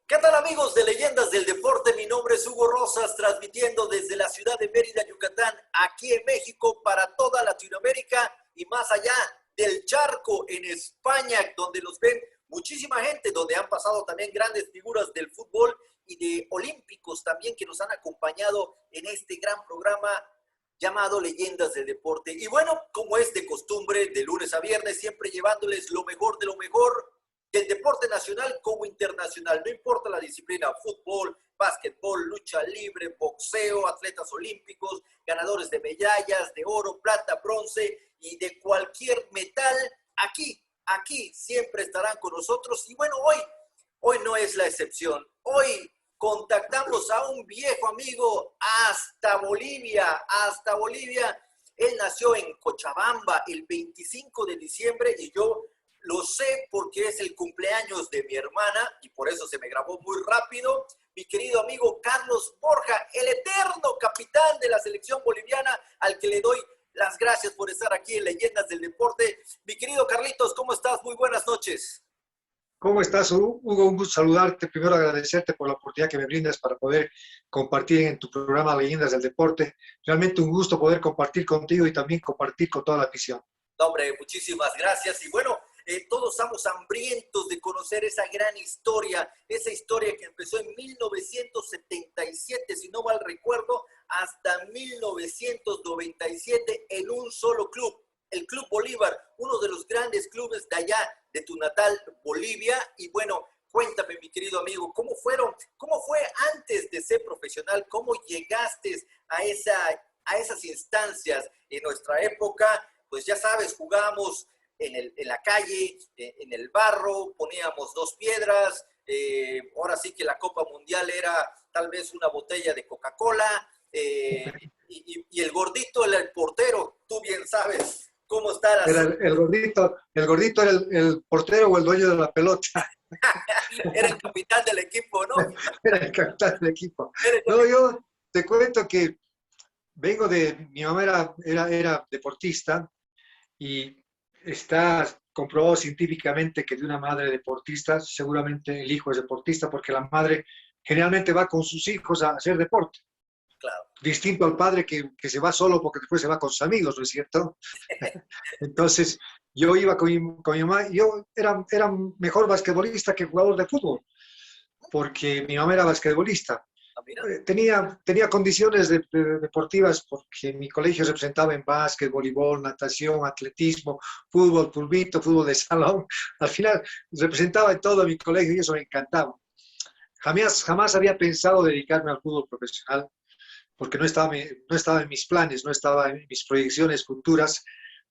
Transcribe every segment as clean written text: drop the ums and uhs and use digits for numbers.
¿Qué tal amigos de Leyendas del Deporte? Mi nombre es Hugo Rosas, transmitiendo desde la ciudad de Mérida, Yucatán, aquí en México, para toda Latinoamérica y más allá del charco en España, donde los ven muchísima gente, donde han pasado también grandes figuras del fútbol y de olímpicos también que nos han acompañado en este gran programa llamado Leyendas del Deporte. Y bueno, como es de costumbre, de lunes a viernes, siempre llevándoles lo mejor de lo mejor del deporte nacional como internacional, no importa la disciplina, fútbol, básquetbol, lucha libre, boxeo, atletas olímpicos, ganadores de medallas, de oro, plata, bronce y de cualquier metal, aquí siempre estarán con nosotros. Y bueno, hoy no es la excepción. Hoy contactamos a un viejo amigo hasta Bolivia. Él nació en Cochabamba el 25 de diciembre y yo lo sé porque es el cumpleaños de mi hermana y por eso se me grabó muy rápido. Mi querido amigo Carlos Borja, el eterno capitán de la selección boliviana, al que le doy las gracias por estar aquí en Leyendas del Deporte. Mi querido Carlitos, ¿cómo estás? Muy buenas noches. ¿Cómo estás, Hugo? Un gusto saludarte. Primero agradecerte por la oportunidad que me brindas para poder compartir en tu programa Leyendas del Deporte. Realmente un gusto poder compartir contigo y también compartir con toda la afición. No, hombre, muchísimas gracias. Y bueno, todos estamos hambrientos de conocer esa gran historia, esa historia que empezó en 1977, si no mal recuerdo, hasta 1997 en un solo club, el Club Bolívar, uno de los grandes clubes de allá, de tu natal Bolivia. Y bueno, cuéntame, mi querido amigo, ¿cómo fue antes de ser profesional? ¿Cómo llegaste a esas instancias en nuestra época? Pues ya sabes, jugábamos en la calle, en el barro, poníamos dos piedras, ahora sí que la Copa Mundial era tal vez una botella de Coca-Cola, y el gordito era el portero, tú bien sabes cómo está la... Era el gordito era el portero o el dueño de la pelota. Era el capitán del equipo, ¿no? Era el capitán del equipo. Era el No, capitán. yo te cuento que mi mamá era deportista y está comprobado científicamente que de una madre deportista, seguramente el hijo es deportista porque la madre generalmente va con sus hijos a hacer deporte. Claro. Distinto al padre que se va solo porque después se va con sus amigos, ¿no es cierto? Entonces, yo iba con mi mamá y yo era mejor basquetbolista que jugador de fútbol, porque mi mamá era basquetbolista. Ah, mira. Tenía condiciones deportivas porque mi colegio se presentaba en básquet, voleibol, natación, atletismo, fútbol, pulvito, fútbol de salón. Al final representaba en todo mi colegio y eso me encantaba. Jamás había pensado dedicarme al fútbol profesional porque no estaba en mis planes, no estaba en mis proyecciones futuras,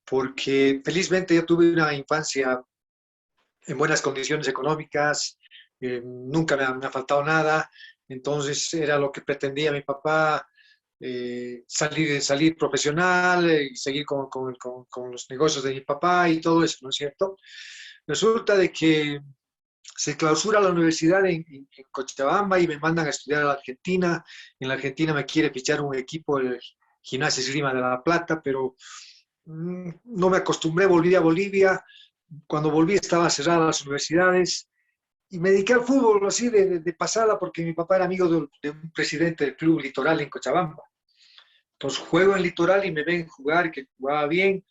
porque felizmente yo tuve una infancia en buenas condiciones económicas, nunca me ha faltado nada, entonces era lo que pretendía mi papá, salir profesional y seguir con los negocios de mi papá y todo eso, ¿no es cierto? Resulta de que se clausura la universidad en Cochabamba y me mandan a estudiar a la Argentina. En la Argentina me quiere fichar un equipo, el Gimnasia Esgrima de La Plata, pero no me acostumbré, volví a Bolivia. Cuando volví estaban cerradas las universidades y me dediqué al fútbol así de pasada porque mi papá era amigo de un presidente del club Litoral en Cochabamba. Entonces juego en Litoral y me ven jugar, que jugaba bien,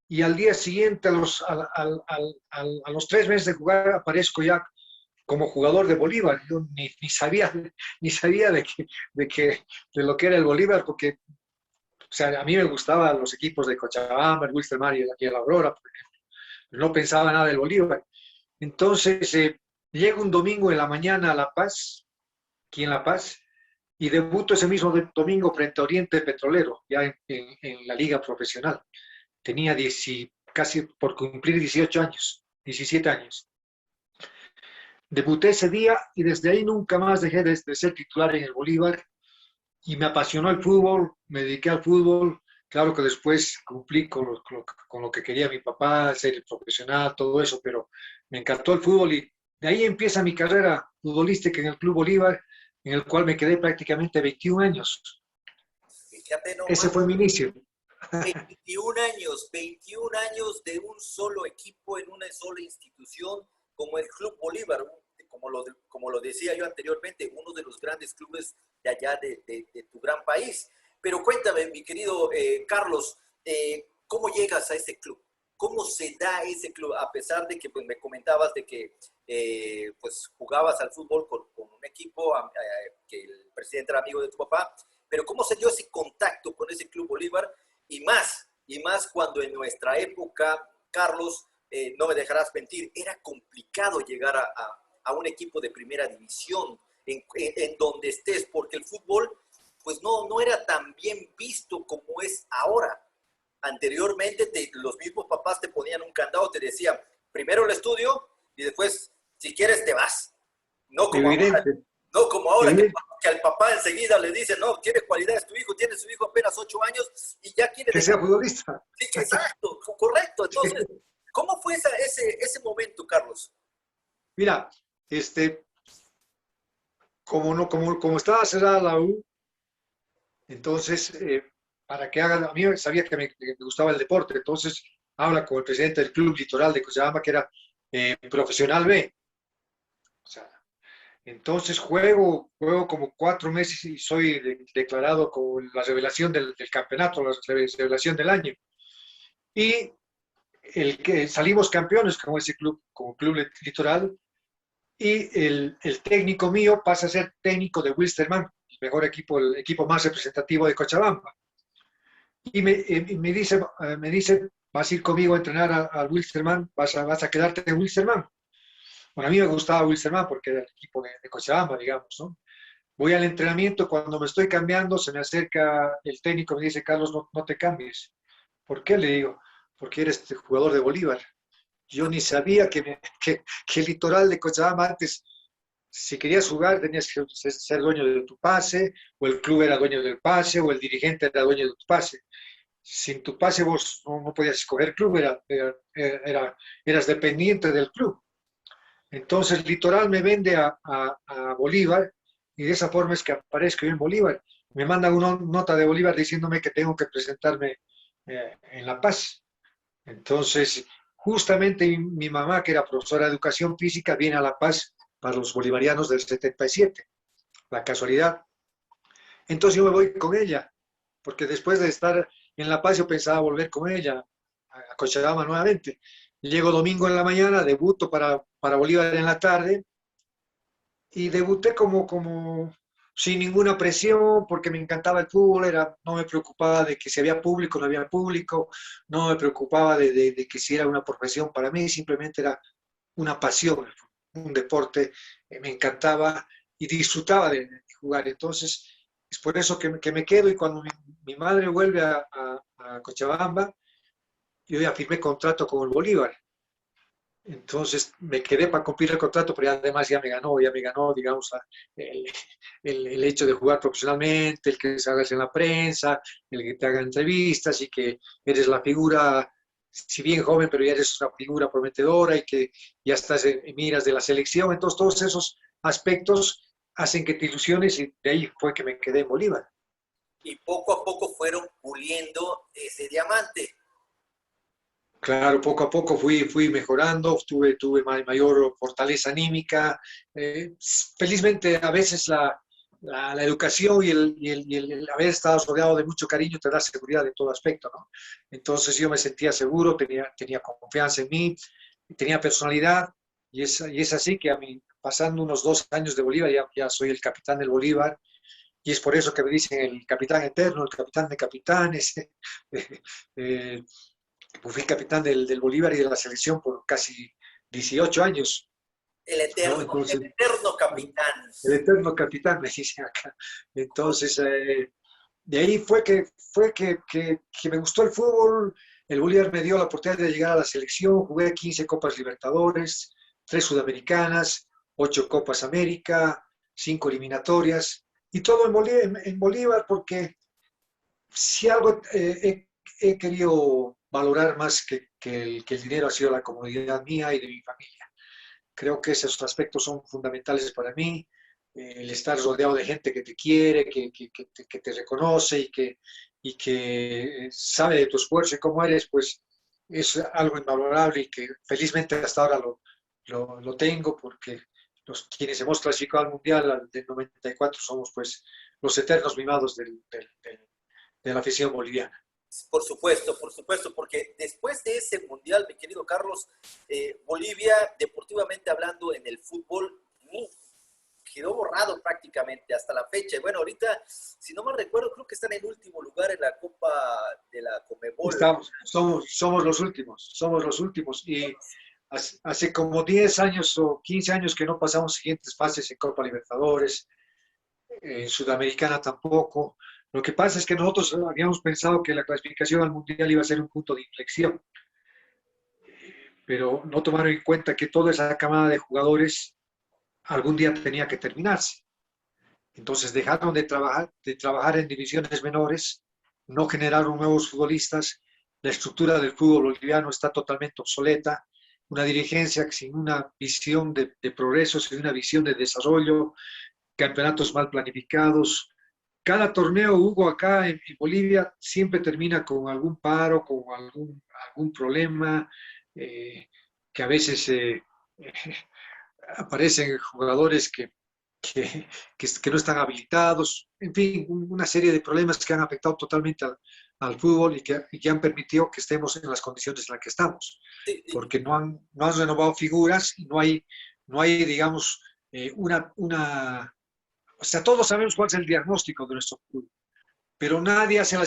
y al día siguiente, a los 3 meses de jugar, aparezco ya como jugador de Bolívar. Yo ni sabía de lo que era el Bolívar, porque o sea, a mí me gustaban los equipos de Cochabamba, el Wilstermann y el Aurora, por ejemplo. No pensaba nada del Bolívar. Entonces, llego un domingo en la mañana a La Paz, aquí en La Paz, y debuto ese mismo domingo frente a Oriente Petrolero, ya en la liga profesional. Tenía casi por cumplir 18 años, 17 años. Debuté ese día y desde ahí nunca más dejé de ser titular en el Bolívar y me apasionó el fútbol, me dediqué al fútbol. Claro que después cumplí con lo que quería mi papá, ser profesional, todo eso, pero me encantó el fútbol y de ahí empieza mi carrera futbolística en el Club Bolívar, en el cual me quedé prácticamente 21 años. Fíjate Ese nomás. fue mi inicio. 21 años de un solo equipo en una sola institución como el Club Bolívar, como lo decía yo anteriormente, uno de los grandes clubes de allá de tu gran país. Pero cuéntame, mi querido Carlos, ¿cómo llegas a ese club? ¿Cómo se da ese club? A pesar de que pues, me comentabas de que pues, jugabas al fútbol con un equipo, que el presidente era amigo de tu papá, pero ¿cómo se dio ese contacto con ese Club Bolívar? Y más cuando en nuestra época, Carlos, no me dejarás mentir, era complicado llegar a un equipo de primera división en donde estés, porque el fútbol pues no era tan bien visto como es ahora. Anteriormente los mismos papás te ponían un candado, te decían, primero el estudio y después, si quieres, te vas. No como ahora, Evidente, no como ahora evidente. que al papá enseguida le dice, no, tiene cualidades tu hijo, tiene su hijo apenas 8 años y ya quiere Que sea dejar. futbolista. Sí, exacto, correcto. Entonces, ¿cómo fue ese momento, Carlos? Mira, como, no, como estaba cerrada la U, entonces, para que hagan, a mí sabía que me gustaba el deporte, entonces habla con el presidente del Club Litoral de Cochabamba, que era profesional B. O sea, entonces juego como 4 meses y soy declarado como la revelación del campeonato, la revelación del año. Y el que salimos campeones como ese club, como Club Litoral, y el técnico mío pasa a ser técnico de Wilstermann, el mejor equipo, el equipo más representativo de Cochabamba. Y me dice, vas a ir conmigo a entrenar al Wilstermann, vas a quedarte en Wilstermann. Bueno, a mí me gustaba Wilstermann porque era el equipo de Cochabamba, digamos, ¿no? Voy al entrenamiento, cuando me estoy cambiando, se me acerca el técnico, me dice, Carlos, no te cambies. ¿Por qué? Le digo, porque eres jugador de Bolívar. Yo ni sabía que el litoral de Cochabamba antes, si querías jugar, tenías que ser dueño de tu pase, o el club era dueño del pase, o el dirigente era dueño de tu pase. Sin tu pase vos no podías escoger club, eras dependiente del club. Entonces, Litoral me vende a Bolívar y de esa forma es que aparezco yo en Bolívar. Me mandan una nota de Bolívar diciéndome que tengo que presentarme en La Paz. Entonces, justamente mi mamá, que era profesora de educación física, viene a La Paz para los bolivarianos del 77, la casualidad. Entonces yo me voy con ella, porque después de estar en La Paz yo pensaba volver con ella a Cochabamba nuevamente. Llego domingo en la mañana, debuto para Bolívar en la tarde y debuté como sin ninguna presión, porque me encantaba el fútbol, no me preocupaba de que si había público o no había público, no me preocupaba de que si era una profesión para mí, simplemente era una pasión, un deporte, me encantaba y disfrutaba de jugar. Entonces, es por eso que me quedo y cuando mi madre vuelve a Cochabamba, yo ya firmé contrato con el Bolívar. Entonces me quedé para cumplir el contrato, pero además ya me ganó, digamos, el, el hecho de jugar profesionalmente, el que salgas en la prensa, el que te hagan entrevistas y que eres la figura, si bien joven, pero ya eres una figura prometedora y que ya estás en miras de la selección. Entonces todos esos aspectos hacen que te ilusiones y de ahí fue que me quedé en Bolívar. Y poco a poco fueron puliendo ese diamante. Claro, poco a poco fui mejorando, tuve mayor fortaleza anímica. Felizmente, a veces la educación y el haber estado rodeado de mucho cariño te da seguridad en todo aspecto, ¿no? Entonces yo me sentía seguro, tenía confianza en mí, tenía personalidad, y es así que a mí, pasando unos 2 años de Bolívar, ya soy el capitán del Bolívar, y es por eso que me dicen el capitán eterno, el capitán de capitanes. eh, Fui capitán del Bolívar y de la selección por casi 18 años, ¿no? El Entonces, eterno capitán. el eterno capitán, me dicen acá. Entonces, de ahí fue que me gustó el fútbol. El Bolívar me dio la oportunidad de llegar a la selección. Jugué 15 Copas Libertadores, 3 Sudamericanas, 8 Copas América, 5 eliminatorias. Y todo en Bolívar porque si algo he querido valorar más que el dinero ha sido la comodidad mía y de mi familia. Creo que esos aspectos son fundamentales para mí. El estar rodeado de gente que te quiere, que te reconoce y que sabe de tu esfuerzo y cómo eres, pues es algo invalorable y que felizmente hasta ahora lo tengo porque quienes hemos clasificado al Mundial del 94 somos pues los eternos mimados de la afición boliviana. Por supuesto, porque después de ese mundial, mi querido Carlos, Bolivia, deportivamente hablando, en el fútbol, quedó borrado prácticamente hasta la fecha. Y bueno, ahorita, si no me recuerdo, creo que están en último lugar en la Copa de la Conmebol. Somos los últimos. Y hace como 10 años o 15 años que no pasamos siguientes fases en Copa Libertadores, en Sudamericana tampoco. Lo que pasa es que nosotros habíamos pensado que la clasificación al Mundial iba a ser un punto de inflexión, pero no tomaron en cuenta que toda esa camada de jugadores algún día tenía que terminarse. Entonces dejaron de trabajar en divisiones menores, no generaron nuevos futbolistas, la estructura del fútbol boliviano está totalmente obsoleta, una dirigencia sin una visión de progreso, sin una visión de desarrollo, campeonatos mal planificados. Cada torneo, Hugo, acá en Bolivia siempre termina con algún paro, con algún problema, que a veces aparecen jugadores que no están habilitados, en fin, una serie de problemas que han afectado totalmente al fútbol y que han permitido que estemos en las condiciones en las que estamos, porque no han renovado figuras y no hay digamos, o sea, todos sabemos cuál es el diagnóstico de nuestro fútbol, pero nadie hace la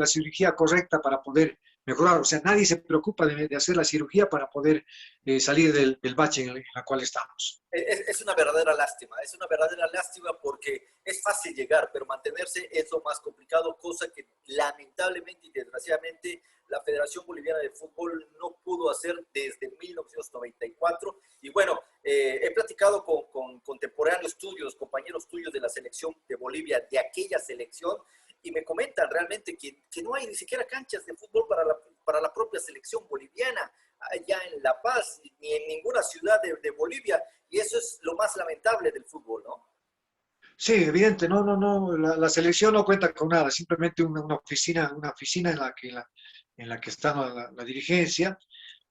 cirugía correcta para poder mejorar. O sea, nadie se preocupa de hacer la cirugía para poder salir del bache en la cual estamos. Es una verdadera lástima porque es fácil llegar, pero mantenerse es lo más complicado, cosa que lamentablemente y desgraciadamente la Federación Boliviana de Fútbol no pudo hacer desde 1994. Y bueno, he platicado con contemporáneos tuyos, compañeros tuyos de la selección de Bolivia, de aquella selección, y me comentan realmente que no hay ni siquiera canchas de fútbol para la propia selección boliviana allá en La Paz, ni en ninguna ciudad de Bolivia, y eso es lo más lamentable del fútbol, ¿no? Sí, evidente, no, la selección no cuenta con nada, simplemente una oficina en la que está la dirigencia,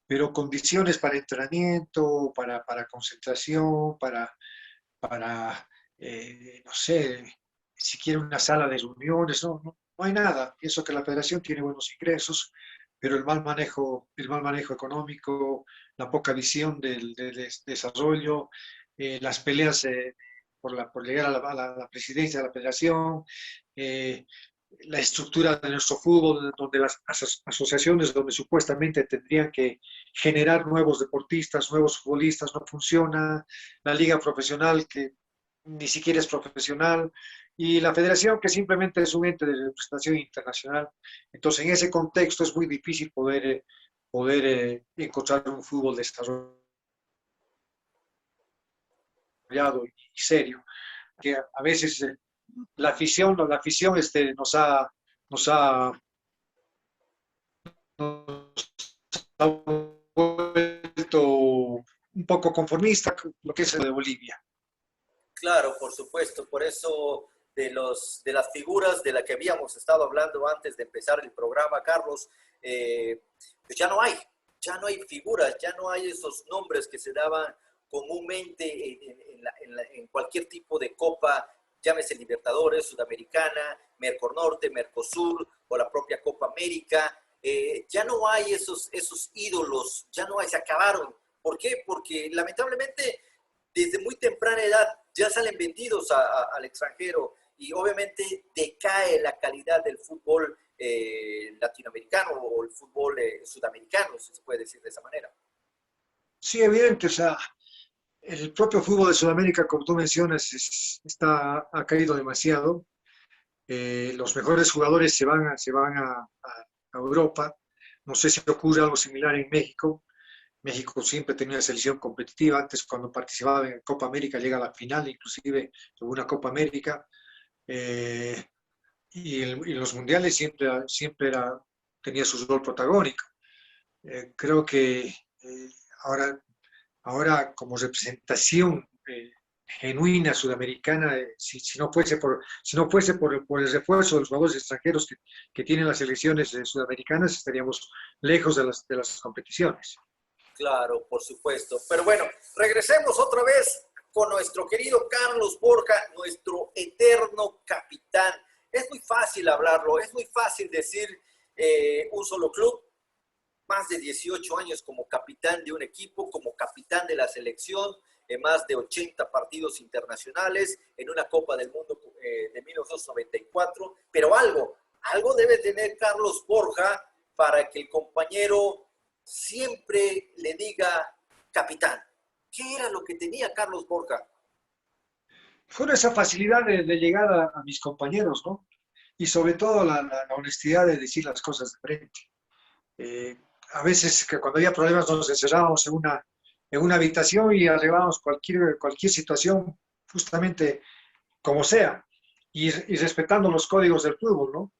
pero condiciones para entrenamiento, para concentración, para no sé, si quiere una sala de reuniones, no hay nada. Pienso que la federación tiene buenos ingresos, pero el mal manejo económico, la poca visión del desarrollo, las peleas por llegar a la presidencia de la federación, eh, la estructura de nuestro fútbol, donde las asociaciones donde supuestamente tendrían que generar nuevos deportistas, nuevos futbolistas, no funciona, la liga profesional que ni siquiera es profesional, y la federación que simplemente es un ente de representación internacional. Entonces, en ese contexto es muy difícil poder encontrar un fútbol desarrollado y serio, que a veces la afición nos ha, nos ha vuelto un poco conformista con lo que es el de Bolivia. Claro, por supuesto, por eso de las figuras de las que habíamos estado hablando antes de empezar el programa, Carlos, pues ya no hay figuras, ya no hay esos nombres que se daban comúnmente en cualquier tipo de copa, llámese Libertadores, Sudamericana, Merconorte, Mercosur o la propia Copa América. Ya no hay esos ídolos, ya no hay, se acabaron. ¿Por qué? Porque lamentablemente desde muy temprana edad ya salen vendidos al extranjero y obviamente decae la calidad del fútbol latinoamericano o el fútbol sudamericano, si se puede decir de esa manera. Sí, evidente, o sea, el propio fútbol de Sudamérica, como tú mencionas, ha caído demasiado. Los mejores jugadores se van a Europa. No sé si ocurre algo similar en México. México siempre tenía una selección competitiva. Antes, cuando participaba en Copa América, llega a la final, inclusive en una Copa América. Eh, y los mundiales tenía su rol protagónico. Creo que ahora, ahora como representación genuina sudamericana, si no fuese por el refuerzo de los jugadores extranjeros que tienen las selecciones sudamericanas, estaríamos lejos de las competiciones. Claro, por supuesto. Pero bueno, regresemos otra vez con nuestro querido Carlos Borja, nuestro eterno capitán. Es muy fácil hablarlo, es muy fácil decir un solo club, más de 18 años como capitán de un equipo, como capitán de la selección, en más de 80 partidos internacionales, en una Copa del Mundo de 1994, pero algo debe tener Carlos Borja para que el compañero siempre le diga capitán. ¿Qué era lo que tenía Carlos Borja? Fue esa facilidad de llegar a mis compañeros, ¿no? Y sobre todo la honestidad de decir las cosas de frente. Eh, a veces que cuando había problemas nos encerrábamos en una habitación y arreglábamos cualquier situación, justamente como sea, y respetando los códigos del fútbol, ¿no?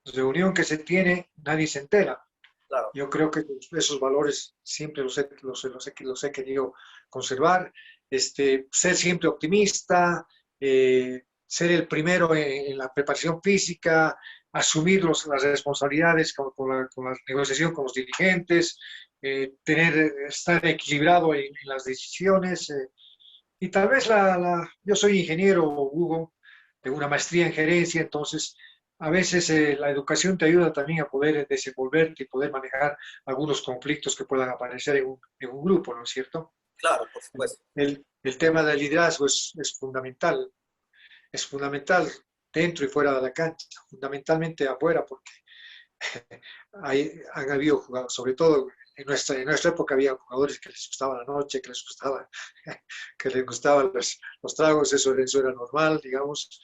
Reunión que se tiene, nadie se entera. Claro. Yo creo que esos valores siempre los he querido conservar. Ser siempre optimista, ser el primero en la preparación física, asumir las responsabilidades con la negociación con los dirigentes, estar equilibrado en las decisiones. Y tal vez yo soy ingeniero, Hugo, tengo una maestría en gerencia, entonces a veces la educación te ayuda también a poder desenvolverte y poder manejar algunos conflictos que puedan aparecer en un grupo, ¿no es cierto? Claro, por supuesto. El tema del liderazgo es fundamental dentro y fuera de la cancha, fundamentalmente afuera, porque han habido jugadores, sobre todo en nuestra época había jugadores que les gustaba la noche, que les gustaban los tragos, eso era normal, digamos,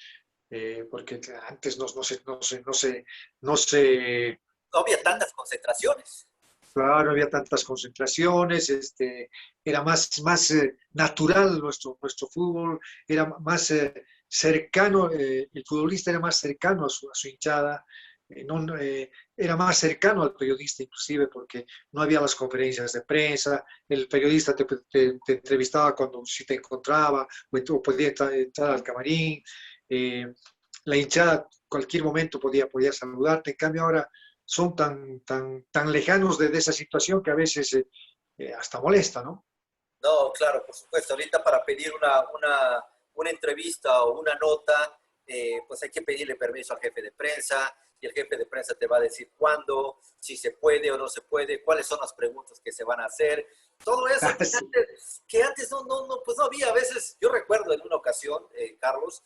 porque antes no se, No había tantas concentraciones. claro, no había tantas concentraciones, era más natural nuestro fútbol, era más cercano, el futbolista era más cercano a su hinchada, era más cercano al periodista inclusive porque no había las conferencias de prensa, el periodista te entrevistaba cuando si te encontraba o podía entrar al camarín, eh, la hinchada cualquier momento podía saludarte, en cambio ahora son tan lejanos de esa situación que a veces hasta molesta, ¿no? No, claro, por supuesto. Ahorita para pedir una entrevista o una nota, pues hay que pedirle permiso al jefe de prensa y el jefe de prensa te va a decir cuándo, si se puede o no se puede, cuáles son las preguntas que se van a hacer. Todo eso que antes pues no había. A veces, yo recuerdo en una ocasión, Carlos,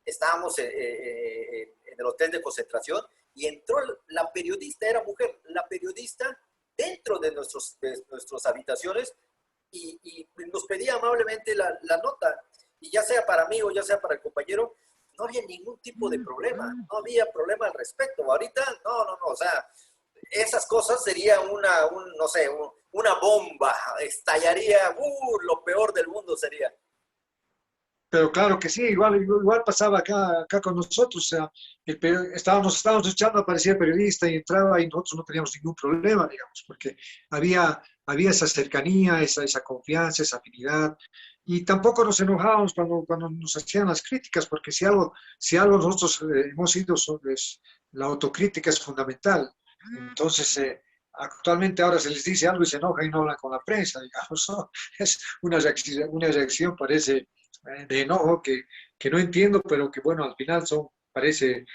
estábamos en el hotel de concentración y entró la periodista, era mujer, la periodista dentro de nuestras habitaciones y nos pedía amablemente la nota. Y ya sea para mí o ya sea para el compañero, no había ningún tipo de problema, no había problema al respecto. Ahorita, no, o sea, esas cosas sería no sé, una bomba, estallaría, lo peor del mundo sería. Pero claro que sí, igual pasaba acá con nosotros. O sea, estábamos echando, aparecía el periodista y entraba y nosotros no teníamos ningún problema, digamos, porque había esa cercanía, esa confianza, esa afinidad. Y tampoco nos enojábamos cuando nos hacían las críticas, porque si algo nosotros hemos sido, la autocrítica es fundamental. Entonces, actualmente ahora se les dice algo y se enojan y no hablan con la prensa, digamos, ¿no? Es una reacción parece de enojo que no entiendo, pero que bueno, al final parece,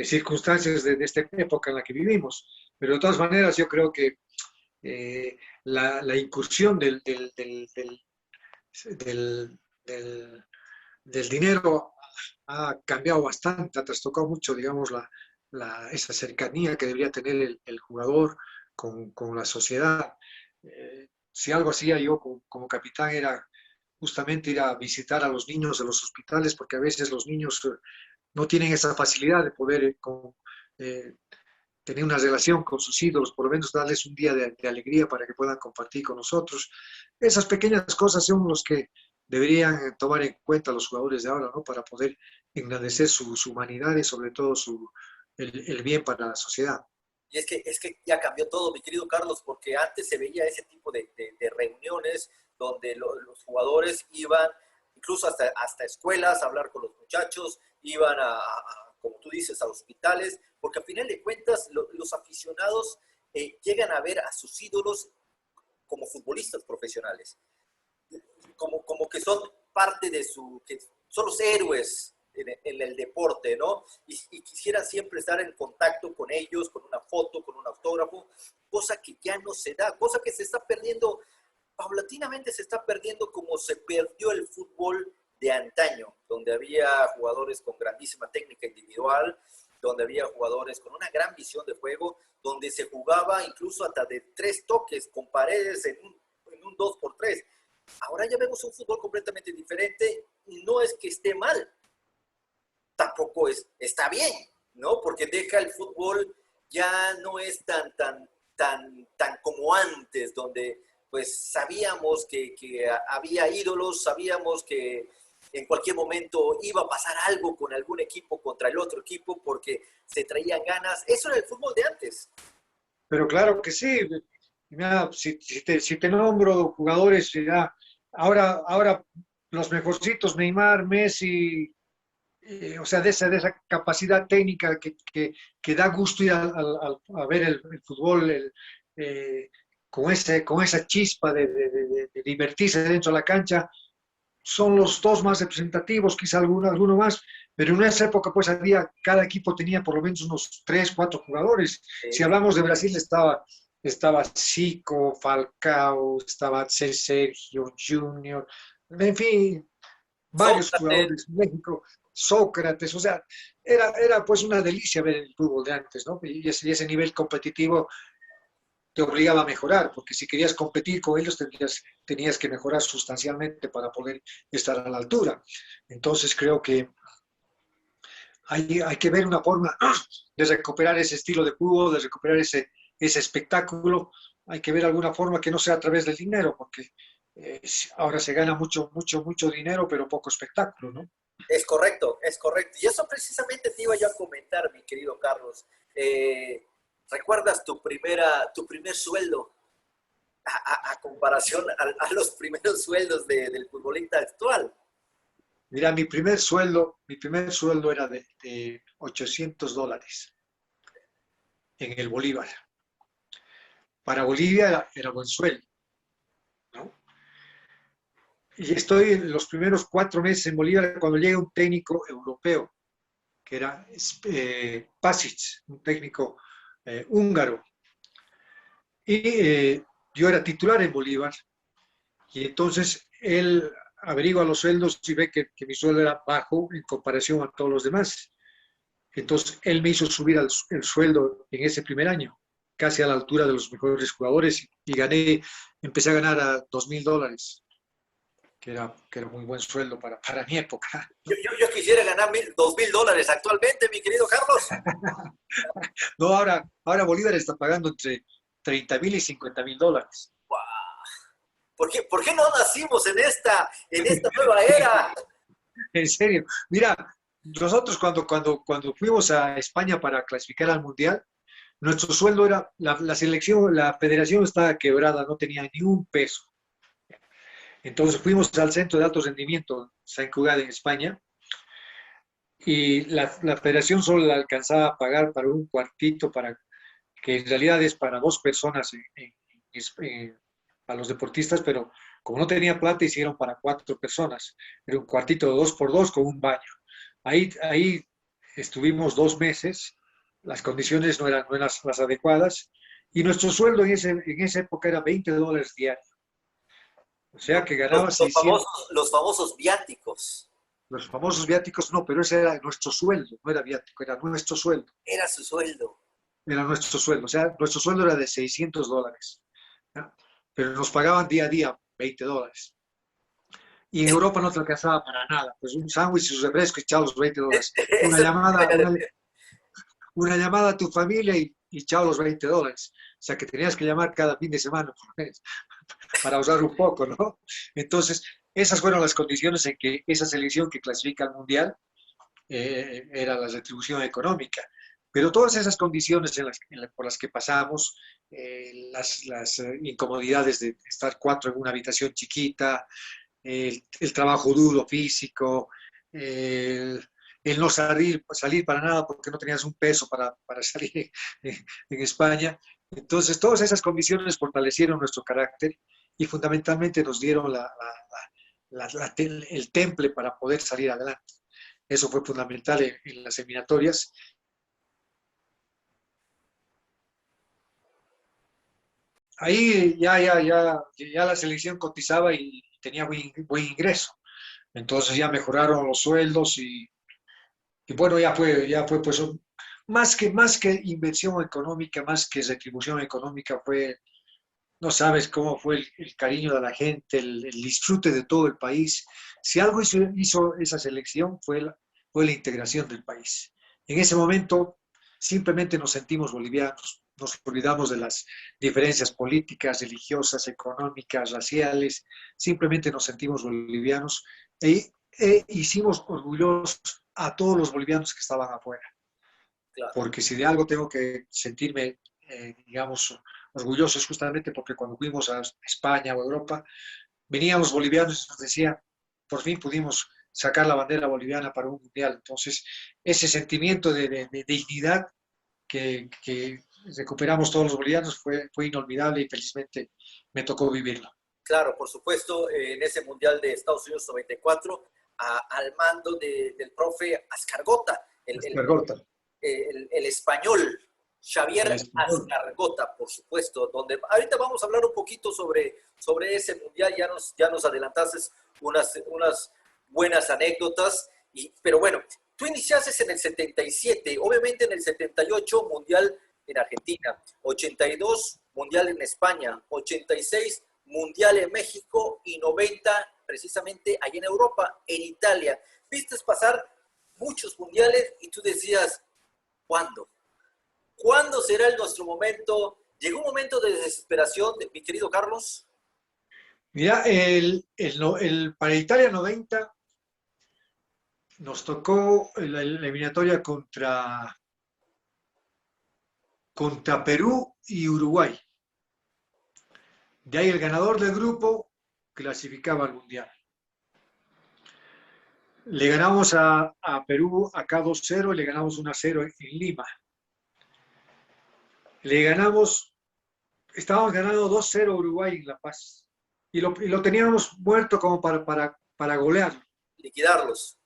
circunstancias de esta época en la que vivimos. Pero de todas maneras, yo creo que la incursión del, del- del dinero ha cambiado bastante, ha trastocado mucho, digamos, esa cercanía que debería tener el jugador con la sociedad. Si algo hacía yo como capitán era justamente ir a visitar a los niños de los hospitales, porque a veces los niños no tienen esa facilidad de poder eh, tener una relación con sus ídolos, por lo menos darles un día de alegría para que puedan compartir con nosotros. Esas pequeñas cosas son los que deberían tomar en cuenta los jugadores de ahora, ¿no? Para poder engrandecer su humanidad y sobre todo el bien para la sociedad. Y es que ya cambió todo, mi querido Carlos, porque antes se veía ese tipo de reuniones donde los jugadores iban incluso hasta escuelas a hablar con los muchachos, iban como tú dices, a hospitales, porque al final de cuentas los aficionados llegan a ver a sus ídolos como futbolistas profesionales. como que son parte de que son los héroes en el deporte, ¿no? Y quisiera siempre estar en contacto con ellos, con una foto, con un autógrafo, cosa que ya no se da, cosa que se está perdiendo, paulatinamente se está perdiendo como se perdió el fútbol de antaño, donde había jugadores con grandísima técnica individual, donde había jugadores con una gran visión de juego, donde se jugaba incluso hasta de 3 toques con paredes en un 2x3. Ahora ya vemos un fútbol completamente diferente y no es que esté mal, tampoco está bien, ¿no? Porque deja el fútbol, ya no es tan como antes, donde pues sabíamos que había ídolos, sabíamos que en cualquier momento iba a pasar algo con algún equipo contra el otro equipo porque se traían ganas. Eso era el fútbol de antes. Pero claro que sí. Mira, si te nombro jugadores, ya, ahora los mejorcitos, Neymar, Messi, o sea, de esa capacidad técnica que da gusto ir a ver el fútbol con esa chispa de divertirse dentro de la cancha, son los dos más representativos, quizá alguno más, pero en esa época pues cada equipo tenía por lo menos unos 3, 4 jugadores. Si hablamos de Brasil estaba Zico, Falcao, estaba Sergio Junior, en fin, varios Sócrates. jugadores. México, Sócrates, o sea, era pues una delicia ver el fútbol de antes, ¿no? Y ese nivel competitivo te obligaba a mejorar, porque si querías competir con ellos tenías que mejorar sustancialmente para poder estar a la altura. Entonces creo que hay que ver una forma de recuperar ese estilo de fútbol, de recuperar ese espectáculo. Hay que ver alguna forma que no sea a través del dinero, porque ahora se gana mucho dinero, pero poco espectáculo, ¿no? Es correcto, es correcto. Y eso precisamente te iba yo a comentar, mi querido Carlos. ¿Recuerdas tu primer sueldo a comparación a los primeros sueldos del futbolista actual? Mira, mi primer sueldo era de $800 en el Bolívar. Para Bolivia era buen sueldo, ¿no? Y estoy en los primeros 4 meses en Bolívar cuando llega un técnico europeo, que era Pasic, un técnico húngaro. Y yo era titular en Bolívar. Y entonces él averigua los sueldos y ve que mi sueldo era bajo en comparación a todos los demás. Entonces él me hizo subir el sueldo en ese primer año, casi a la altura de los mejores jugadores, y empecé a ganar a $2,000, que era muy buen sueldo para mi época, Yo, ¿no? yo, yo quisiera ganar $2,000 actualmente, mi querido Carlos. No, ahora Bolívar está pagando entre $30,000 y $50,000. ¿Por qué no nacimos en esta nueva era? En serio. Mira, nosotros cuando fuimos a España para clasificar al Mundial, nuestro sueldo era, la selección, la federación estaba quebrada, no tenía ni un peso. Entonces fuimos al Centro de Alto Rendimiento, San Cugat, en España, y la federación solo le alcanzaba a pagar para un cuartito, que en realidad es para 2 personas para los deportistas, pero como no tenía plata, hicieron para 4 personas. Era un cuartito de 2x2 con un baño. Ahí estuvimos 2 meses, las condiciones no eran las adecuadas, y nuestro sueldo en esa época era $20 diarios. O sea que ganaba Los 600. famosos, los famosos viáticos. Los famosos viáticos no, pero ese era nuestro sueldo, no era viático, era nuestro sueldo. Era su sueldo. Era nuestro sueldo, o sea, nuestro sueldo era de $600, ¿ya? Pero nos pagaban día a día $20. Y en Europa no te alcanzaba para nada, pues un sándwich y sus refrescos y chao los $20. Una Eso, llamada, una llamada a tu familia y chao los $20. O sea que tenías que llamar cada fin de semana para ahorrar un poco, ¿no? Entonces, esas fueron las condiciones en que esa selección que clasifica al Mundial era la retribución económica. Pero todas esas condiciones por las que pasamos, las incomodidades de estar 4 en una habitación chiquita, el trabajo duro físico, el no salir para nada porque no tenías un peso para salir en España. Entonces, todas esas condiciones fortalecieron nuestro carácter y fundamentalmente nos dieron el temple para poder salir adelante. Eso fue fundamental en las eliminatorias. Ahí ya la selección cotizaba y tenía buen ingreso. Entonces ya mejoraron los sueldos y bueno, ya fue pues más que inversión económica, más que retribución económica, fue, no sabes cómo fue el cariño de la gente, el disfrute de todo el país. Si algo hizo esa selección fue la integración del país. En ese momento simplemente nos sentimos bolivianos, nos olvidamos de las diferencias políticas, religiosas, económicas, raciales, simplemente nos sentimos bolivianos e hicimos orgullosos a todos los bolivianos que estaban afuera. Claro. Porque si de algo tengo que sentirme, digamos, orgulloso es justamente porque cuando fuimos a España o Europa, venían los bolivianos y nos decían, por fin pudimos sacar la bandera boliviana para un mundial. Entonces, ese sentimiento de dignidad que recuperamos todos los bolivianos fue inolvidable y felizmente me tocó vivirlo. Claro, por supuesto, en ese Mundial de Estados Unidos 94, al mando del profe Ascargota, Escargota. el español, Xavier Ascargota, por supuesto, donde ahorita vamos a hablar un poquito sobre ese Mundial, ya nos adelantaste unas buenas anécdotas, pero bueno, tú iniciaste en el 77, obviamente en el 78 Mundial en Argentina, 82 Mundial en España, 86 Mundial en México y 90 precisamente allá en Europa, en Italia. Viste pasar muchos mundiales y tú decías, ¿cuándo? ¿Cuándo será nuestro momento? ¿Llegó un momento de desesperación, mi querido Carlos? Mira, para Italia 90 nos tocó la eliminatoria contra Perú y Uruguay. De ahí el ganador del grupo clasificaba al Mundial. Le ganamos a Perú acá 2-0 y le ganamos 1-0 en Lima. Estábamos ganando 2-0 a Uruguay en La Paz. Y lo teníamos muerto como para golear. Liquidarlos.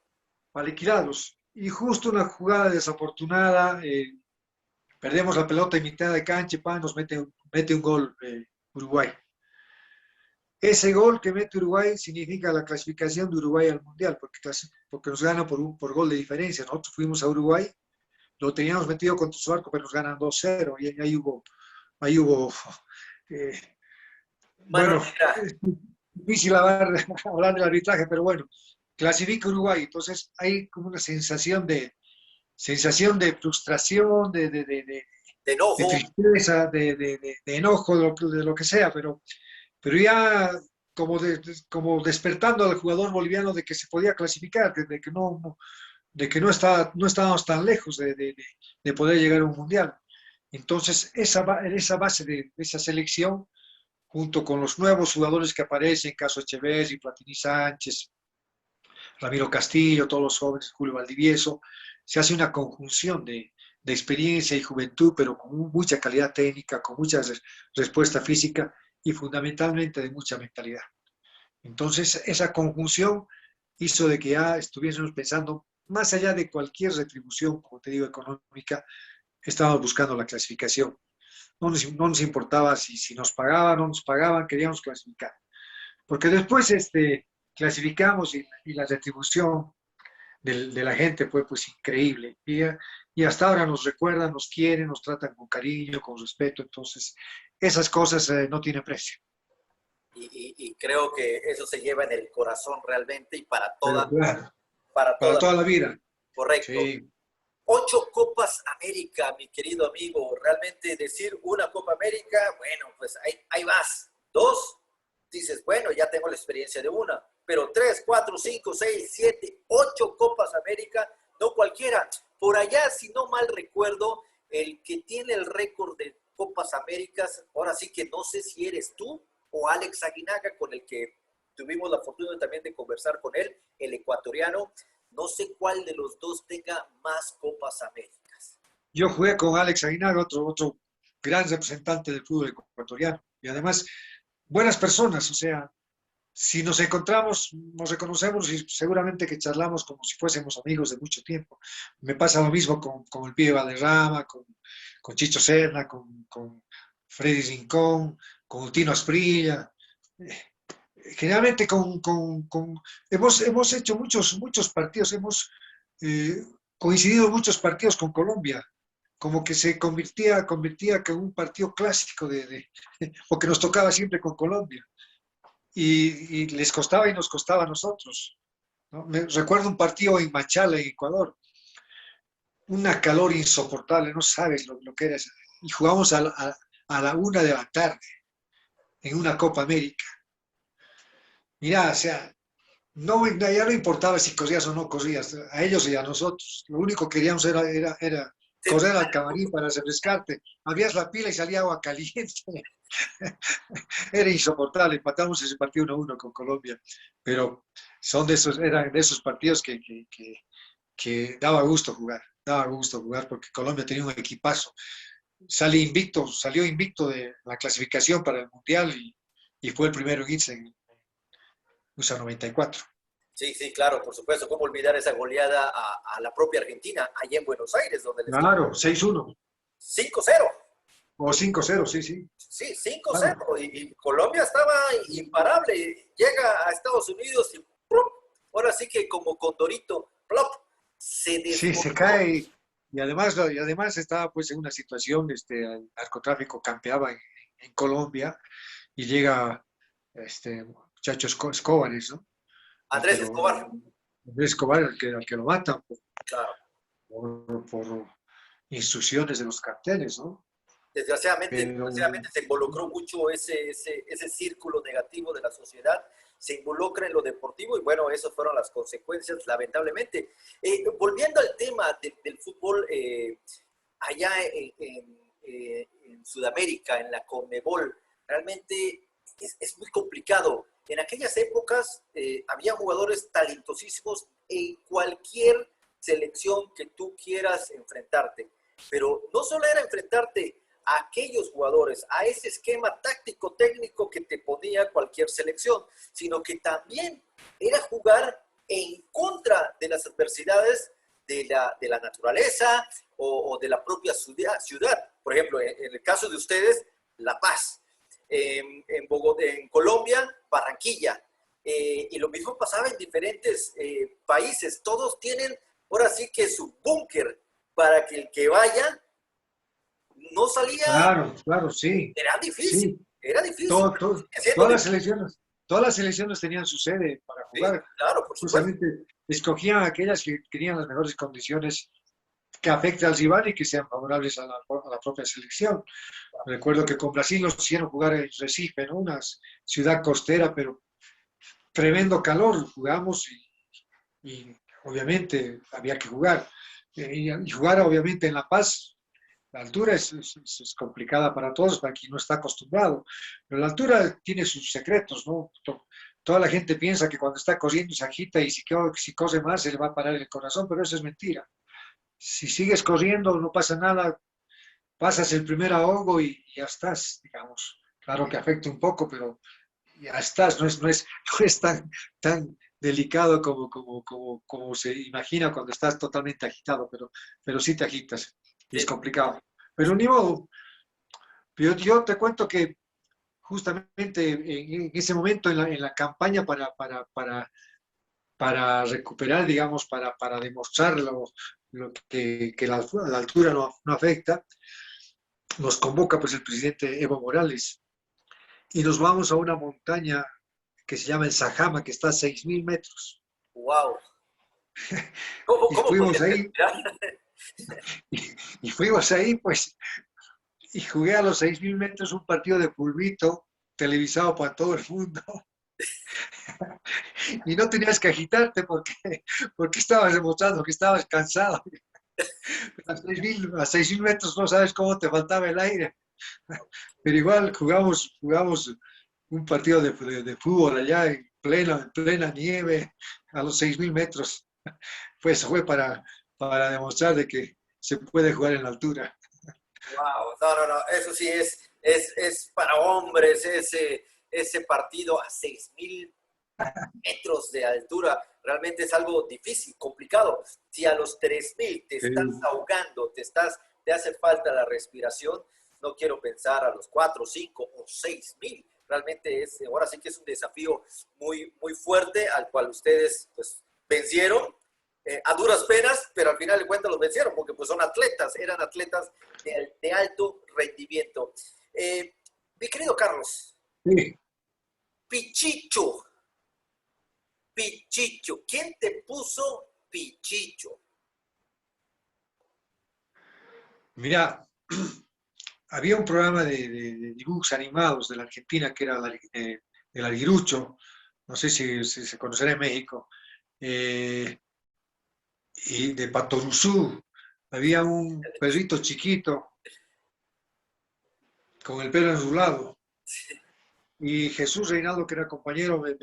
Para liquidarlos. Y justo una jugada desafortunada, perdemos la pelota en mitad de cancha y nos mete un gol Uruguay. Ese gol que mete Uruguay significa la clasificación de Uruguay al Mundial, porque nos gana por gol de diferencia. Nosotros fuimos a Uruguay, lo teníamos metido contra su arco, pero nos ganan 2-0 y ahí hubo bueno, es difícil hablar del arbitraje, pero bueno, clasifica Uruguay. Entonces hay como una sensación de frustración, de enojo, de tristeza, de enojo, de lo que sea, pero ya como despertando al jugador boliviano de que se podía clasificar, de que no estábamos tan lejos de poder llegar a un mundial. Entonces, esa base de esa selección, junto con los nuevos jugadores que aparecen, caso Echeverri, Platini Sánchez, Ramiro Castillo, todos los jóvenes, Julio Valdivieso, se hace una conjunción de experiencia y juventud, pero con mucha calidad técnica, con mucha respuesta física y fundamentalmente de mucha mentalidad. Entonces, esa conjunción hizo de que ya estuviésemos pensando, más allá de cualquier retribución, como te digo, económica, estábamos buscando la clasificación. No nos importaba si nos pagaban o no nos pagaban, queríamos clasificar. Porque después clasificamos y la retribución de la gente fue pues increíble. Y hasta ahora nos recuerdan, nos quieren, nos tratan con cariño, con respeto. Entonces, esas cosas no tienen precio. Y creo que eso se lleva en el corazón realmente y para toda, claro, para toda la vida. Correcto. Sí. 8 Copas América, mi querido amigo. Realmente decir una Copa América, bueno, pues ahí vas. 2, dices, bueno, ya tengo la experiencia de una. Pero 3, 4, 5, 6, 7, 8 Copas América, no cualquiera. Por allá, si no mal recuerdo, el que tiene el récord de Copas Américas, ahora sí que no sé si eres tú o Alex Aguinaga, con el que tuvimos la fortuna también de conversar con él, el ecuatoriano. No sé cuál de los dos tenga más Copas Américas. Yo jugué con Alex Aguinaga, otro gran representante del fútbol ecuatoriano. Y además, buenas personas, o sea, si nos encontramos, nos reconocemos y seguramente que charlamos como si fuésemos amigos de mucho tiempo. Me pasa lo mismo con el pibe Valderrama, con Chicho Serna, con Freddy Rincón, con Tino Asprilla. Generalmente hemos hecho muchos partidos, hemos eh, coincidido en muchos partidos con Colombia, como que se convertía con un partido clásico porque nos tocaba siempre con Colombia y les costaba y nos costaba a nosotros. ¿No? Recuerdo un partido en Machala, en Ecuador, una calor insoportable, no sabes lo que era eso. Y jugamos a la 1 de la tarde en una Copa América. Mirá, o sea, no, ya no importaba si corrías o no corrías, a ellos y a nosotros. Lo único que queríamos era correr al camarín para refrescarte. Abrías la pila y salía agua caliente. Era insoportable. Empatamos ese partido 1-1 con Colombia. Pero eran de esos partidos que daba gusto jugar. Daba gusto jugar porque Colombia tenía un equipazo. Salió invicto de la clasificación para el Mundial y fue el primero en irse en USA 94. Sí, sí, claro, por supuesto. ¿Cómo olvidar esa goleada a la propia Argentina, allá en Buenos Aires, donde les tocó Claro, 6-1 5-0? o 5-0, sí, sí. Sí, 5-0. Claro. Y Colombia estaba imparable. Llega a Estados Unidos y ¡plop! Ahora sí que como Condorito, plop, se Sí, se desbordó. cae y además estaba pues en una situación, el narcotráfico campeaba en Colombia y llega este muchacho Escobar, ¿no? El que Andrés lo, Escobar, Andrés Escobar, el que lo matan claro. por instrucciones de los carteles, ¿no? Pero Desgraciadamente se involucró mucho ese círculo negativo de la sociedad, se involucra en lo deportivo y bueno, esas fueron las consecuencias, lamentablemente. Volviendo al tema del fútbol, allá en Sudamérica, en la Conmebol, realmente es muy complicado. En aquellas épocas había jugadores talentosísimos en cualquier selección que tú quieras enfrentarte, pero no solo era enfrentarte a aquellos jugadores, a ese esquema táctico técnico que te ponía cualquier selección, sino que también era jugar en contra de las adversidades de la naturaleza o de la propia ciudad. Por ejemplo, en el caso de ustedes, La Paz. Bogotá, en Colombia, Barranquilla. Y lo mismo pasaba en diferentes países. Todos tienen ahora sí que su búnker para que el que vaya no salía, claro, claro, sí, sí. era difícil, Todo, pero todo- sigue siendo todas las difícil. selecciones, todas las selecciones tenían su sede para Sí, jugar. claro, por supuesto. Justamente escogían aquellas que tenían las mejores condiciones que afecten al rival y que sean favorables a la propia selección. Recuerdo que con Brasil nos hicieron jugar en Recife, ¿no? Una ciudad costera, pero tremendo calor. Jugamos y obviamente había que jugar. Y jugar obviamente en La Paz, la altura es complicada para todos, para quien no está acostumbrado. Pero la altura tiene sus secretos, ¿no? Toda la gente piensa que cuando está corriendo se agita y si corre más se le va a parar el corazón, pero eso es mentira. Si sigues corriendo no pasa nada, pasas el primer ahogo y ya estás, digamos. Claro que afecta un poco, pero ya estás, no es tan delicado como se imagina cuando estás totalmente agitado, pero sí te agitas y es Sí, complicado. Pero ni modo, yo te cuento que justamente en ese momento en la campaña para recuperar, digamos, para demostrar que la altura no afecta, nos convoca pues el presidente Evo Morales y nos vamos a una montaña que se llama el Sajama, que está a 6.000 metros. wow. Y ¿Cómo fuimos podías ahí, respirar? y fuimos ahí, pues, y jugué a los 6.000 metros un partido de pulvito televisado para todo el mundo. Y no tenías que agitarte porque estabas demostrando que estabas cansado. A 6.000 metros no sabes cómo te faltaba el aire. Pero igual jugamos un partido de fútbol allá en plena nieve, a los 6.000 metros. Pues fue para demostrar de que se puede jugar en la altura. Wow, no, no, no, eso sí es para hombres ese partido a 6.000 metros de altura. Realmente es algo difícil, complicado. Si a los 3.000 te estás ahogando, te hace falta la respiración, no quiero pensar a los 4, 5 o 6.000. Realmente ahora sí que es un desafío muy, muy fuerte al cual ustedes pues vencieron a duras penas, pero al final de cuentas los vencieron porque pues son atletas, eran atletas de alto rendimiento. Mi querido Carlos, Sí. Pichicho, Pichicho, ¿quién te puso Pichicho? Mira, había un programa de dibujos animados de la Argentina que era el Alguirucho, no sé si se conocerá en México, eh, y de Patoruzú. Había un perrito chiquito con el pelo enrulado. Y Jesús Reinaldo, que era compañero, me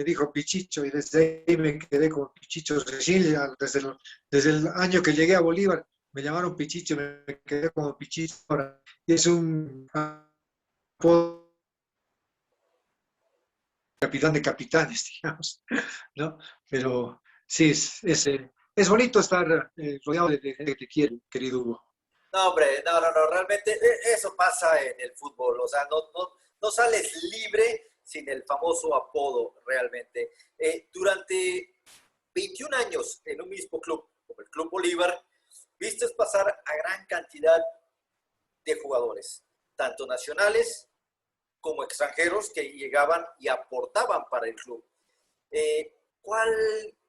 dijo Pichicho, y desde ahí me quedé con Pichicho. Desde el año que llegué a Bolívar, me llamaron Pichicho, me quedé como Pichicho ahora. Y es un apodo capitán de capitanes, digamos, ¿no? Pero sí, es bonito estar rodeado de gente que te quiere, querido Hugo. No, hombre, no, realmente eso pasa en el fútbol, o sea, no sales libre sin el famoso apodo realmente. Durante 21 años en un mismo club, como el Club Bolívar, viste pasar a gran cantidad de jugadores, tanto nacionales como extranjeros que llegaban y aportaban para el club. Eh, ¿cuál,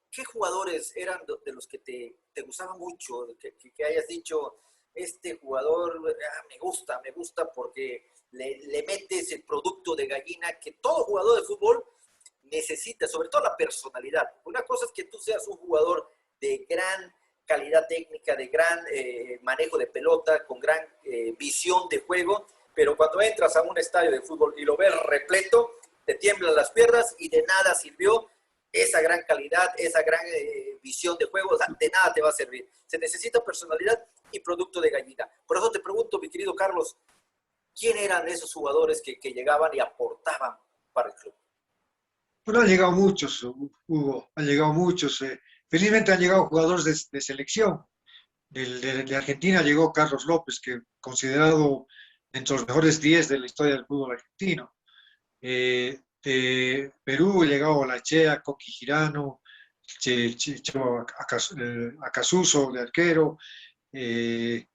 ¿Qué jugadores eran de los que te gustaban mucho? Que hayas dicho, este jugador me gusta porque le metes el producto de gallina que todo jugador de fútbol necesita, sobre todo la personalidad. Una cosa es que tú seas un jugador de gran calidad técnica, de gran manejo de pelota, con gran visión de juego, pero cuando entras a un estadio de fútbol y lo ves repleto, te tiemblan las piernas y de nada sirvió esa gran calidad, esa gran visión de juego, o sea, de nada te va a servir. Se necesita personalidad y producto de gallina. Por eso te pregunto, mi querido Carlos, ¿quién eran esos jugadores que llegaban y aportaban para el club? Bueno, han llegado muchos, Hugo, han llegado muchos. Felizmente han llegado jugadores de selección. De Argentina llegó Carlos López, que considerado entre los mejores 10 de la historia del fútbol argentino. De Perú llegó Lachea, Coqui Girano, Acasuso de arquero. Del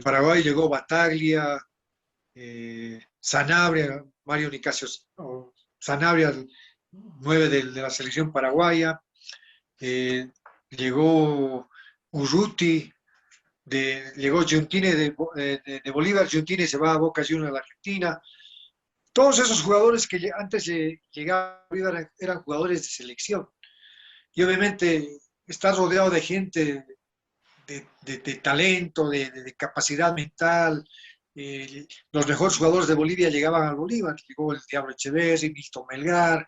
Paraguay llegó Bataglia, Sanabria, Mario Nicasio Sanabria, 9 de la selección paraguaya. Llegó Urruti, llegó Giuntine de Bolívar, Giuntine se va a Boca Juniors de la Argentina. Todos esos jugadores que antes llegaban a Bolívar eran jugadores de selección. Y obviamente está rodeado de gente de talento, de capacidad mental. Los mejores jugadores de Bolivia llegaban al Bolívar. Llegó el Diablo Echeverri, Milton Melgar,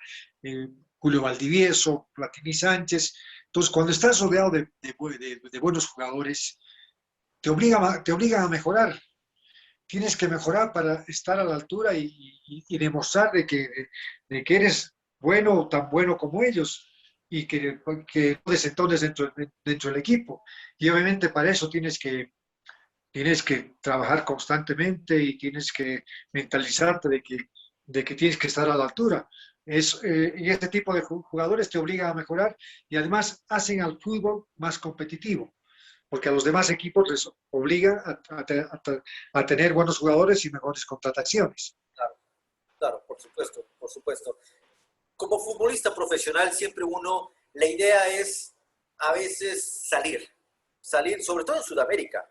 Julio Valdivieso, Platini Sánchez. Entonces, cuando estás rodeado de buenos jugadores, te obligan a mejorar. Tienes que mejorar para estar a la altura y demostrar de que eres bueno, tan bueno como ellos, y que no desentones dentro del equipo. Y obviamente para eso tienes que trabajar constantemente y tienes que mentalizarte de que tienes que estar a la altura. Y este tipo de jugadores te obliga a mejorar y además hacen al fútbol más competitivo, porque a los demás equipos les obliga a tener buenos jugadores y mejores contrataciones. Claro, claro, por supuesto, por supuesto. Como futbolista profesional, siempre la idea es a veces salir, sobre todo en Sudamérica.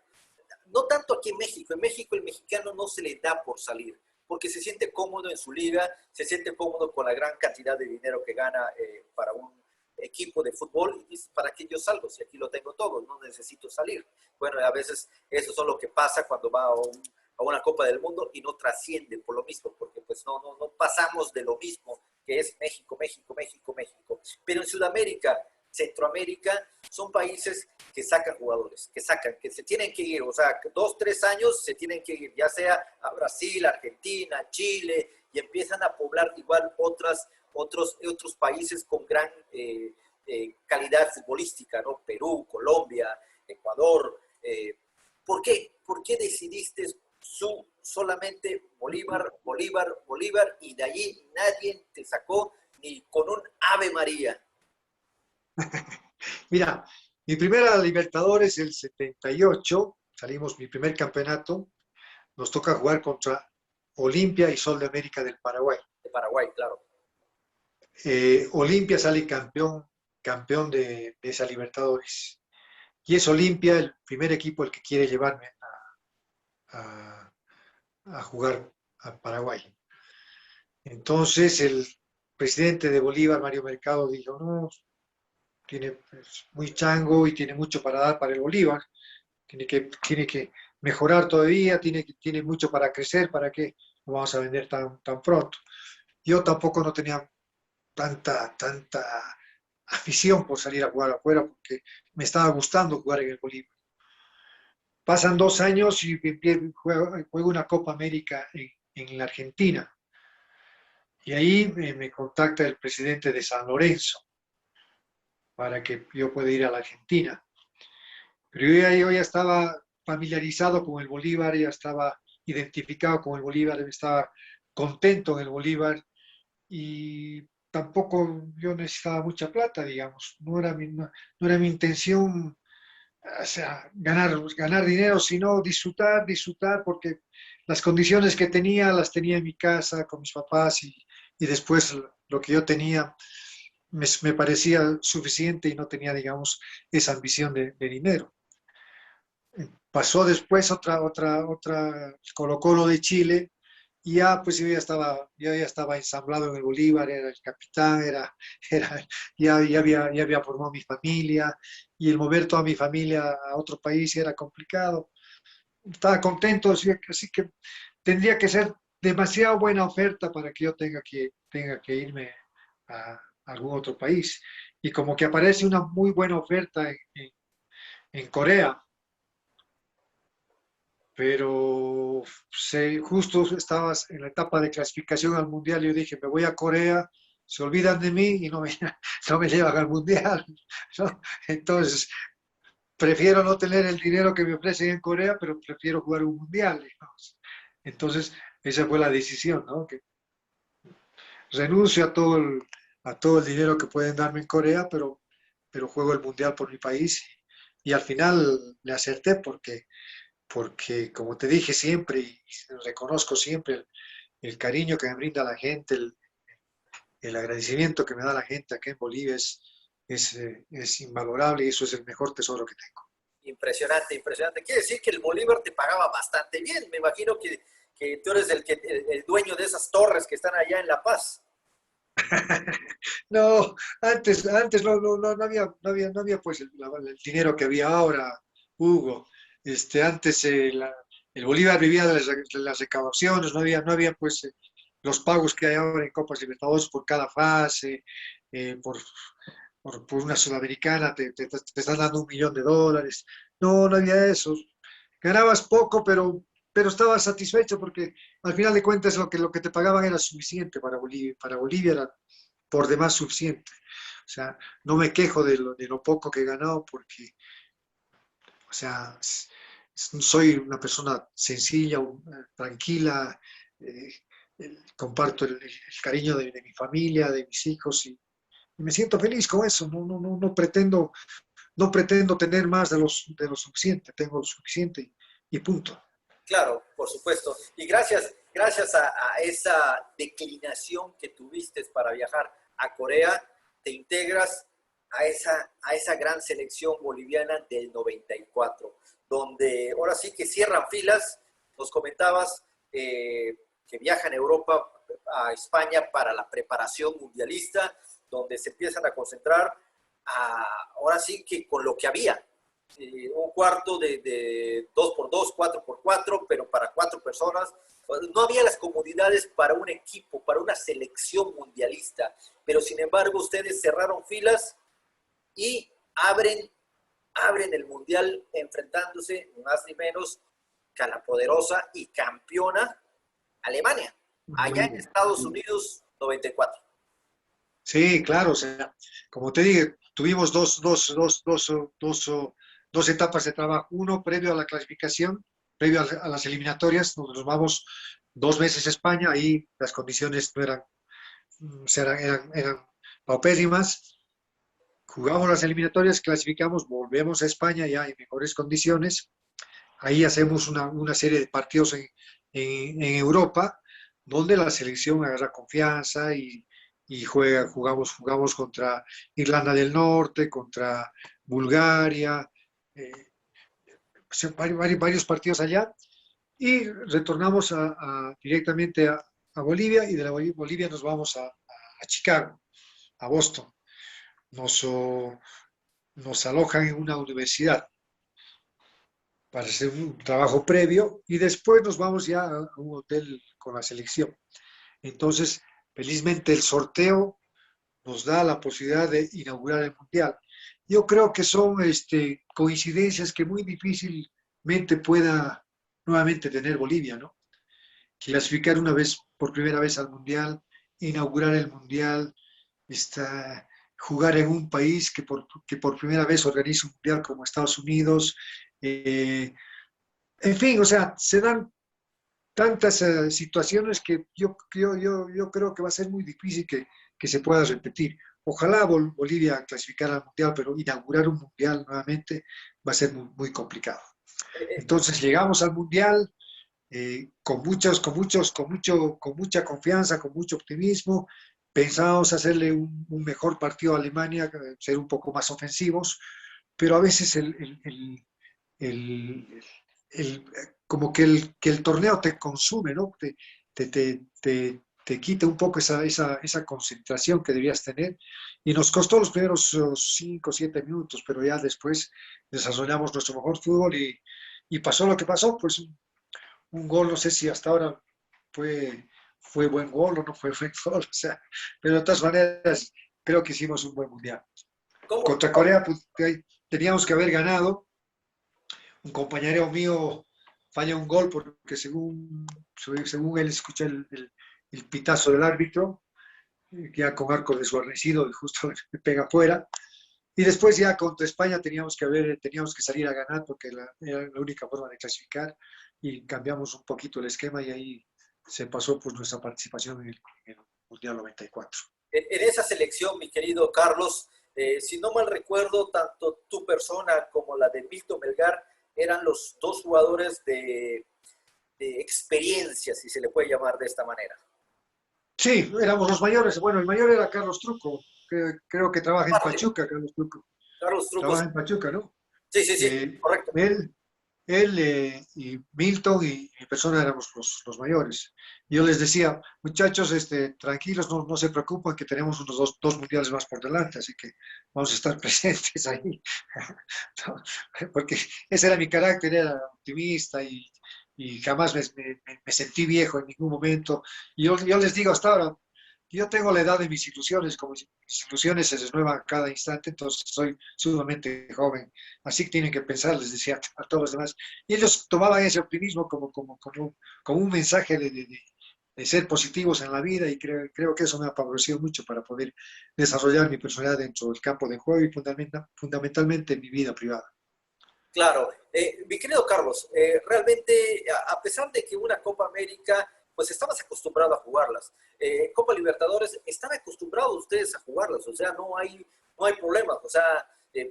No tanto aquí en México. En México el mexicano no se le da por salir, porque se siente cómodo en su liga, se siente cómodo con la gran cantidad de dinero que gana para un equipo de fútbol y dice, ¿para qué yo salgo? Si aquí lo tengo todo, no necesito salir. Bueno, a veces eso es lo que pasa cuando va a una Copa del Mundo y no trasciende por lo mismo, porque pues no pasamos de lo mismo que es México, México, México, México. Pero en Sudamérica, Centroamérica, son países que sacan jugadores, que se tienen que ir, o sea, 2, 3 años se tienen que ir, ya sea a Brasil, Argentina, Chile, y empiezan a poblar igual otros países con gran calidad futbolística, ¿no? Perú, Colombia, Ecuador. ¿Por qué? ¿Por qué decidiste solamente Bolívar, Bolívar, Bolívar y de allí nadie te sacó ni con un Ave María? Mira, mi primera Libertadores el 78, salimos mi primer campeonato, nos toca jugar contra Olimpia y Sol de América del Paraguay. De Paraguay, claro. Olimpia sale campeón de esa Libertadores. Y es Olimpia el primer equipo el que quiere llevarme a, a jugar a Paraguay. Entonces el presidente de Bolívar, Mario Mercado, dijo, no, tiene pues, muy chango y tiene mucho para dar para el Bolívar, tiene que mejorar todavía, tiene mucho para crecer, ¿para qué lo vamos a vender tan pronto? Yo tampoco no tenía tanta afición por salir a jugar afuera porque me estaba gustando jugar en el Bolívar. Pasan 2 años y juego una Copa América en la Argentina. Y ahí me contacta el presidente de San Lorenzo para que yo pueda ir a la Argentina. Pero yo ya estaba familiarizado con el Bolívar, ya estaba identificado con el Bolívar, estaba contento en el Bolívar y tampoco yo necesitaba mucha plata, digamos. No era mi intención, o sea, ganar dinero, sino disfrutar, porque las condiciones que tenía las tenía en mi casa con mis papás y después lo que yo tenía me parecía suficiente y no tenía, digamos, esa ambición de dinero. Pasó después otra Colo-Colo de Chile y ya pues yo ya estaba ensamblado en el Bolívar, era el capitán, era, ya había formado mi familia y el mover toda mi familia a otro país era complicado. Estaba contento, así que tendría que ser demasiado buena oferta para que yo tenga que irme a algún otro país. Y como que aparece una muy buena oferta en Corea, pero justo estabas en la etapa de clasificación al Mundial y yo dije, me voy a Corea, se olvidan de mí y no me, no me llevan al Mundial, ¿no? Entonces, prefiero no tener el dinero que me ofrecen en Corea, pero prefiero jugar un Mundial, digamos. Entonces, esa fue la decisión, ¿no? Que renuncio a todo el dinero que pueden darme en Corea, pero juego el Mundial por mi país y al final le acerté porque como te dije siempre y reconozco siempre el cariño que me brinda la gente, el agradecimiento que me da la gente aquí en Bolivia es invalorable y eso es el mejor tesoro que tengo. Impresionante, impresionante. Quiere decir que el Bolívar te pagaba bastante bien. Me imagino que tú eres el dueño de esas torres que están allá en La Paz. No, antes no había pues el dinero que había ahora, Hugo. Antes el Bolívar vivía de las recaudaciones, no había pues los pagos que hay ahora en Copas Libertadores por cada fase, por una sudamericana te están dando $1 millón. No había eso. Ganabas poco, pero estabas satisfecho porque al final de cuentas lo que te pagaban era suficiente para Bolivia. Para Bolivia era por demás suficiente. O sea, no me quejo de lo poco que he ganado porque, o sea, soy una persona sencilla, tranquila, eh, comparto el cariño de mi familia, de mis hijos y me siento feliz con eso. No pretendo tener más de lo suficiente, tengo lo suficiente y punto. Claro, por supuesto. Y gracias a esa declinación que tuviste para viajar a Corea, te integras a esa gran selección boliviana del 94, donde ahora sí que cierran filas. Nos comentabas que viajan a Europa, a España para la preparación mundialista, donde se empiezan a concentrar ahora sí que con lo que había, un cuarto de 2x2, 4x4, pero para 4 personas. No había las comodidades para un equipo, para una selección mundialista, pero sin embargo ustedes cerraron filas y abren el mundial enfrentándose ni más ni menos que a la poderosa y campeona Alemania, allá en Estados Unidos 94. Sí, claro, o sea, como te dije, tuvimos dos etapas de trabajo. Uno previo a la clasificación, previo a las eliminatorias, donde nos vamos 2 meses a España, ahí las condiciones no eran, eran paupérrimas. Jugamos las eliminatorias, clasificamos, volvemos a España ya en mejores condiciones. Ahí hacemos una serie de partidos en Europa, donde la selección agarra confianza y jugamos contra Irlanda del Norte, contra Bulgaria, eh, varios partidos allá, y retornamos directamente a Bolivia, y de la Bolivia nos vamos a Chicago, a Boston. Nos, oh, nos alojan en una universidad para hacer un trabajo previo y después nos vamos ya a un hotel con la selección. Entonces, felizmente el sorteo nos da la posibilidad de inaugurar el Mundial. Yo creo que son coincidencias que muy difícilmente pueda nuevamente tener Bolivia, ¿no? Clasificar una vez, por primera vez al Mundial, inaugurar el Mundial, jugar en un país que por primera vez organiza un Mundial como Estados Unidos. En fin, o sea, se dan tantas situaciones que yo creo que va a ser muy difícil que se pueda repetir. Ojalá Bolivia clasificara al Mundial, pero inaugurar un Mundial nuevamente va a ser muy, muy complicado. Entonces llegamos al Mundial con mucha confianza, con mucho optimismo. Pensábamos hacerle un mejor partido a Alemania, ser un poco más ofensivos, pero a veces el, el, como que el torneo te consume, ¿no? Te quita un poco esa concentración que debías tener. Y nos costó los primeros 5 o 7 minutos, pero ya después desarrollamos nuestro mejor fútbol y pasó lo que pasó, pues un gol, no sé si hasta ahora fue buen gol o no fue buen gol, o sea, pero de todas maneras creo que hicimos un buen mundial. ¿Cómo? Contra Corea, pues teníamos que haber ganado. Un compañero mío falla un gol porque según él escucha el pitazo del árbitro, ya con arco desguarnecido y justo me pega afuera. Y después ya contra España teníamos que salir a ganar porque era la única forma de clasificar y cambiamos un poquito el esquema y ahí se pasó pues nuestra participación en el Mundial 94. En esa selección, mi querido Carlos, si no mal recuerdo, tanto tu persona como la de Milton Melgar eran los dos jugadores de experiencia, si se le puede llamar de esta manera. Sí, éramos los mayores. Bueno, el mayor era Carlos Truco, que creo que trabaja en Pachuca, Carlos Truco. Carlos Trabaja Trucos. en Pachuca, ¿no? Sí, sí, sí, Eh, correcto. él y Milton y mi persona éramos los mayores. Yo les decía, muchachos, tranquilos, no se preocupen, que tenemos unos dos mundiales más por delante, así que vamos a estar presentes ahí. Porque ese era mi carácter, era optimista y jamás me sentí viejo en ningún momento. Y yo les digo hasta ahora, yo tengo la edad de mis ilusiones, como mis ilusiones se renuevan cada instante, entonces soy sumamente joven. Así que tienen que pensar, les decía a todos los demás. Y ellos tomaban ese optimismo como un mensaje de ser positivos en la vida y creo que eso me ha favorecido mucho para poder desarrollar mi personalidad dentro del campo de juego y fundamentalmente en mi vida privada. Claro, mi querido Carlos, realmente a pesar de que una Copa América, pues estabas acostumbrado a jugarlas, Copa Libertadores, están acostumbrados ustedes a jugarlas, o sea, no hay problemas, o sea,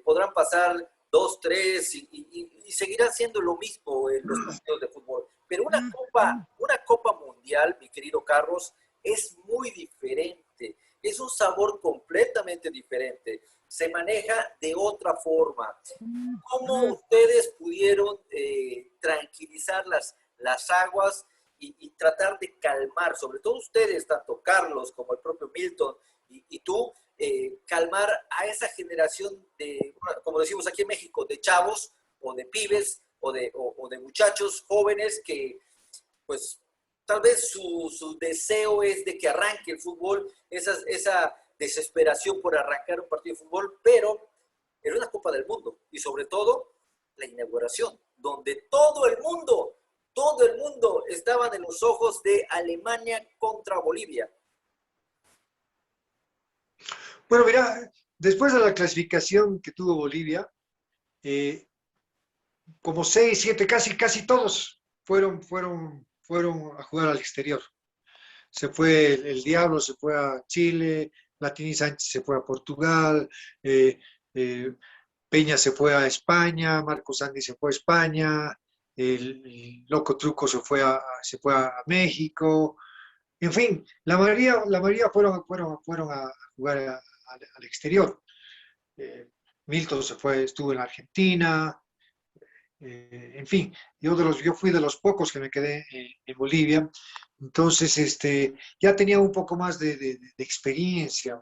podrán pasar dos, tres y seguirán siendo lo mismo en los partidos de fútbol. Pero una Copa Mundial, mi querido Carlos, es muy diferente, es un sabor completamente diferente, se maneja de otra forma. ¿Cómo ustedes pudieron tranquilizar las aguas y tratar de calmar, sobre todo ustedes, tanto Carlos como el propio Milton y tú, calmar a esa generación de, como decimos aquí en México, de chavos o de pibes o de muchachos jóvenes que pues tal vez su deseo es de que arranque el fútbol, esa desesperación por arrancar un partido de fútbol, pero era una Copa del Mundo y sobre todo la inauguración, donde todo el mundo estaban en los ojos de Alemania contra Bolivia. Bueno, mira, después de la clasificación que tuvo Bolivia, eh, como seis, siete, casi todos fueron a jugar al exterior. Se fue el Diablo, se fue a Chile, Latini Sánchez se fue a Portugal, eh, eh, Peña se fue a España, Marcos Andy se fue a España, el Loco Truco se fue a México, en fin, la mayoría fueron a jugar al exterior. Eh, Milton estuvo en Argentina, en fin, yo fui de los pocos que me quedé en Bolivia, entonces ya tenía un poco más de experiencia,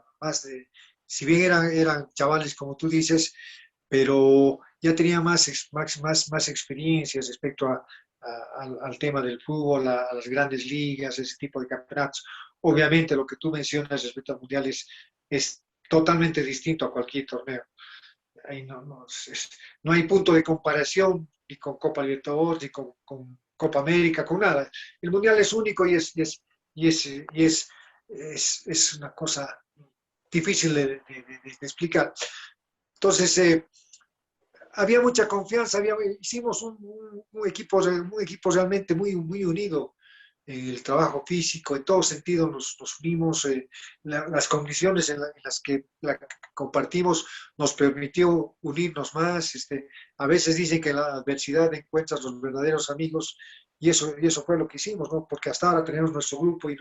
si bien eran chavales como tú dices, pero ya tenía más experiencias respecto al tema del fútbol, a las grandes ligas, ese tipo de campeonatos. Obviamente lo que tú mencionas respecto al mundial es totalmente distinto a cualquier torneo. Ahí no hay punto de comparación ni con Copa Libertadores, ni con Copa América, con nada. El Mundial es único y es una cosa difícil de explicar. Entonces, había mucha confianza, hicimos un equipo realmente muy unido en el trabajo físico, en todo sentido nos unimos, las condiciones en las que compartimos nos permitió unirnos más. A veces dicen que en la adversidad encuentras los verdaderos amigos y eso fue lo que hicimos, ¿no? Porque hasta ahora tenemos nuestro grupo y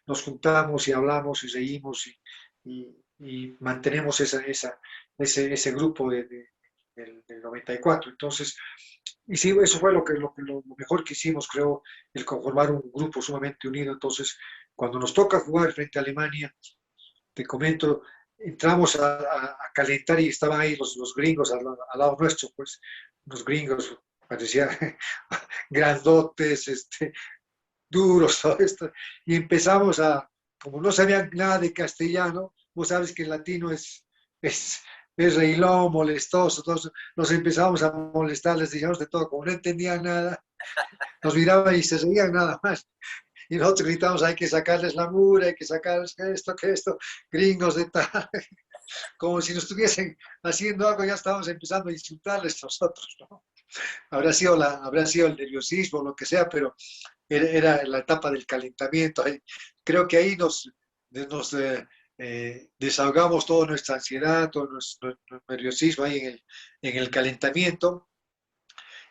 nos juntamos y hablamos y reímos y mantenemos ese grupo del 94. Entonces, y sí, eso fue lo mejor que hicimos, creo, el conformar un grupo sumamente unido. Entonces, cuando nos toca jugar frente a Alemania, te comento, entramos a calentar y estaban ahí los gringos al lado nuestro, pues, los gringos parecían grandotes, duros, todo esto, y empezamos como no sabían nada de castellano, vos sabes que el latino es, es reilón, molestoso, todos nos empezamos a molestar, les decíamos de todo, como no entendían nada, nos miraban y se seguían nada más. Y nosotros gritamos, hay que sacarles la mura, hay que sacarles que esto, gringos de tal, como si nos estuviesen haciendo algo, ya estábamos empezando a insultarles nosotros, ¿no? Habrá sido el nerviosismo, lo que sea, pero era la etapa del calentamiento. Creo que ahí nos desahogamos toda nuestra ansiedad, todo nuestro nerviosismo ahí en el calentamiento.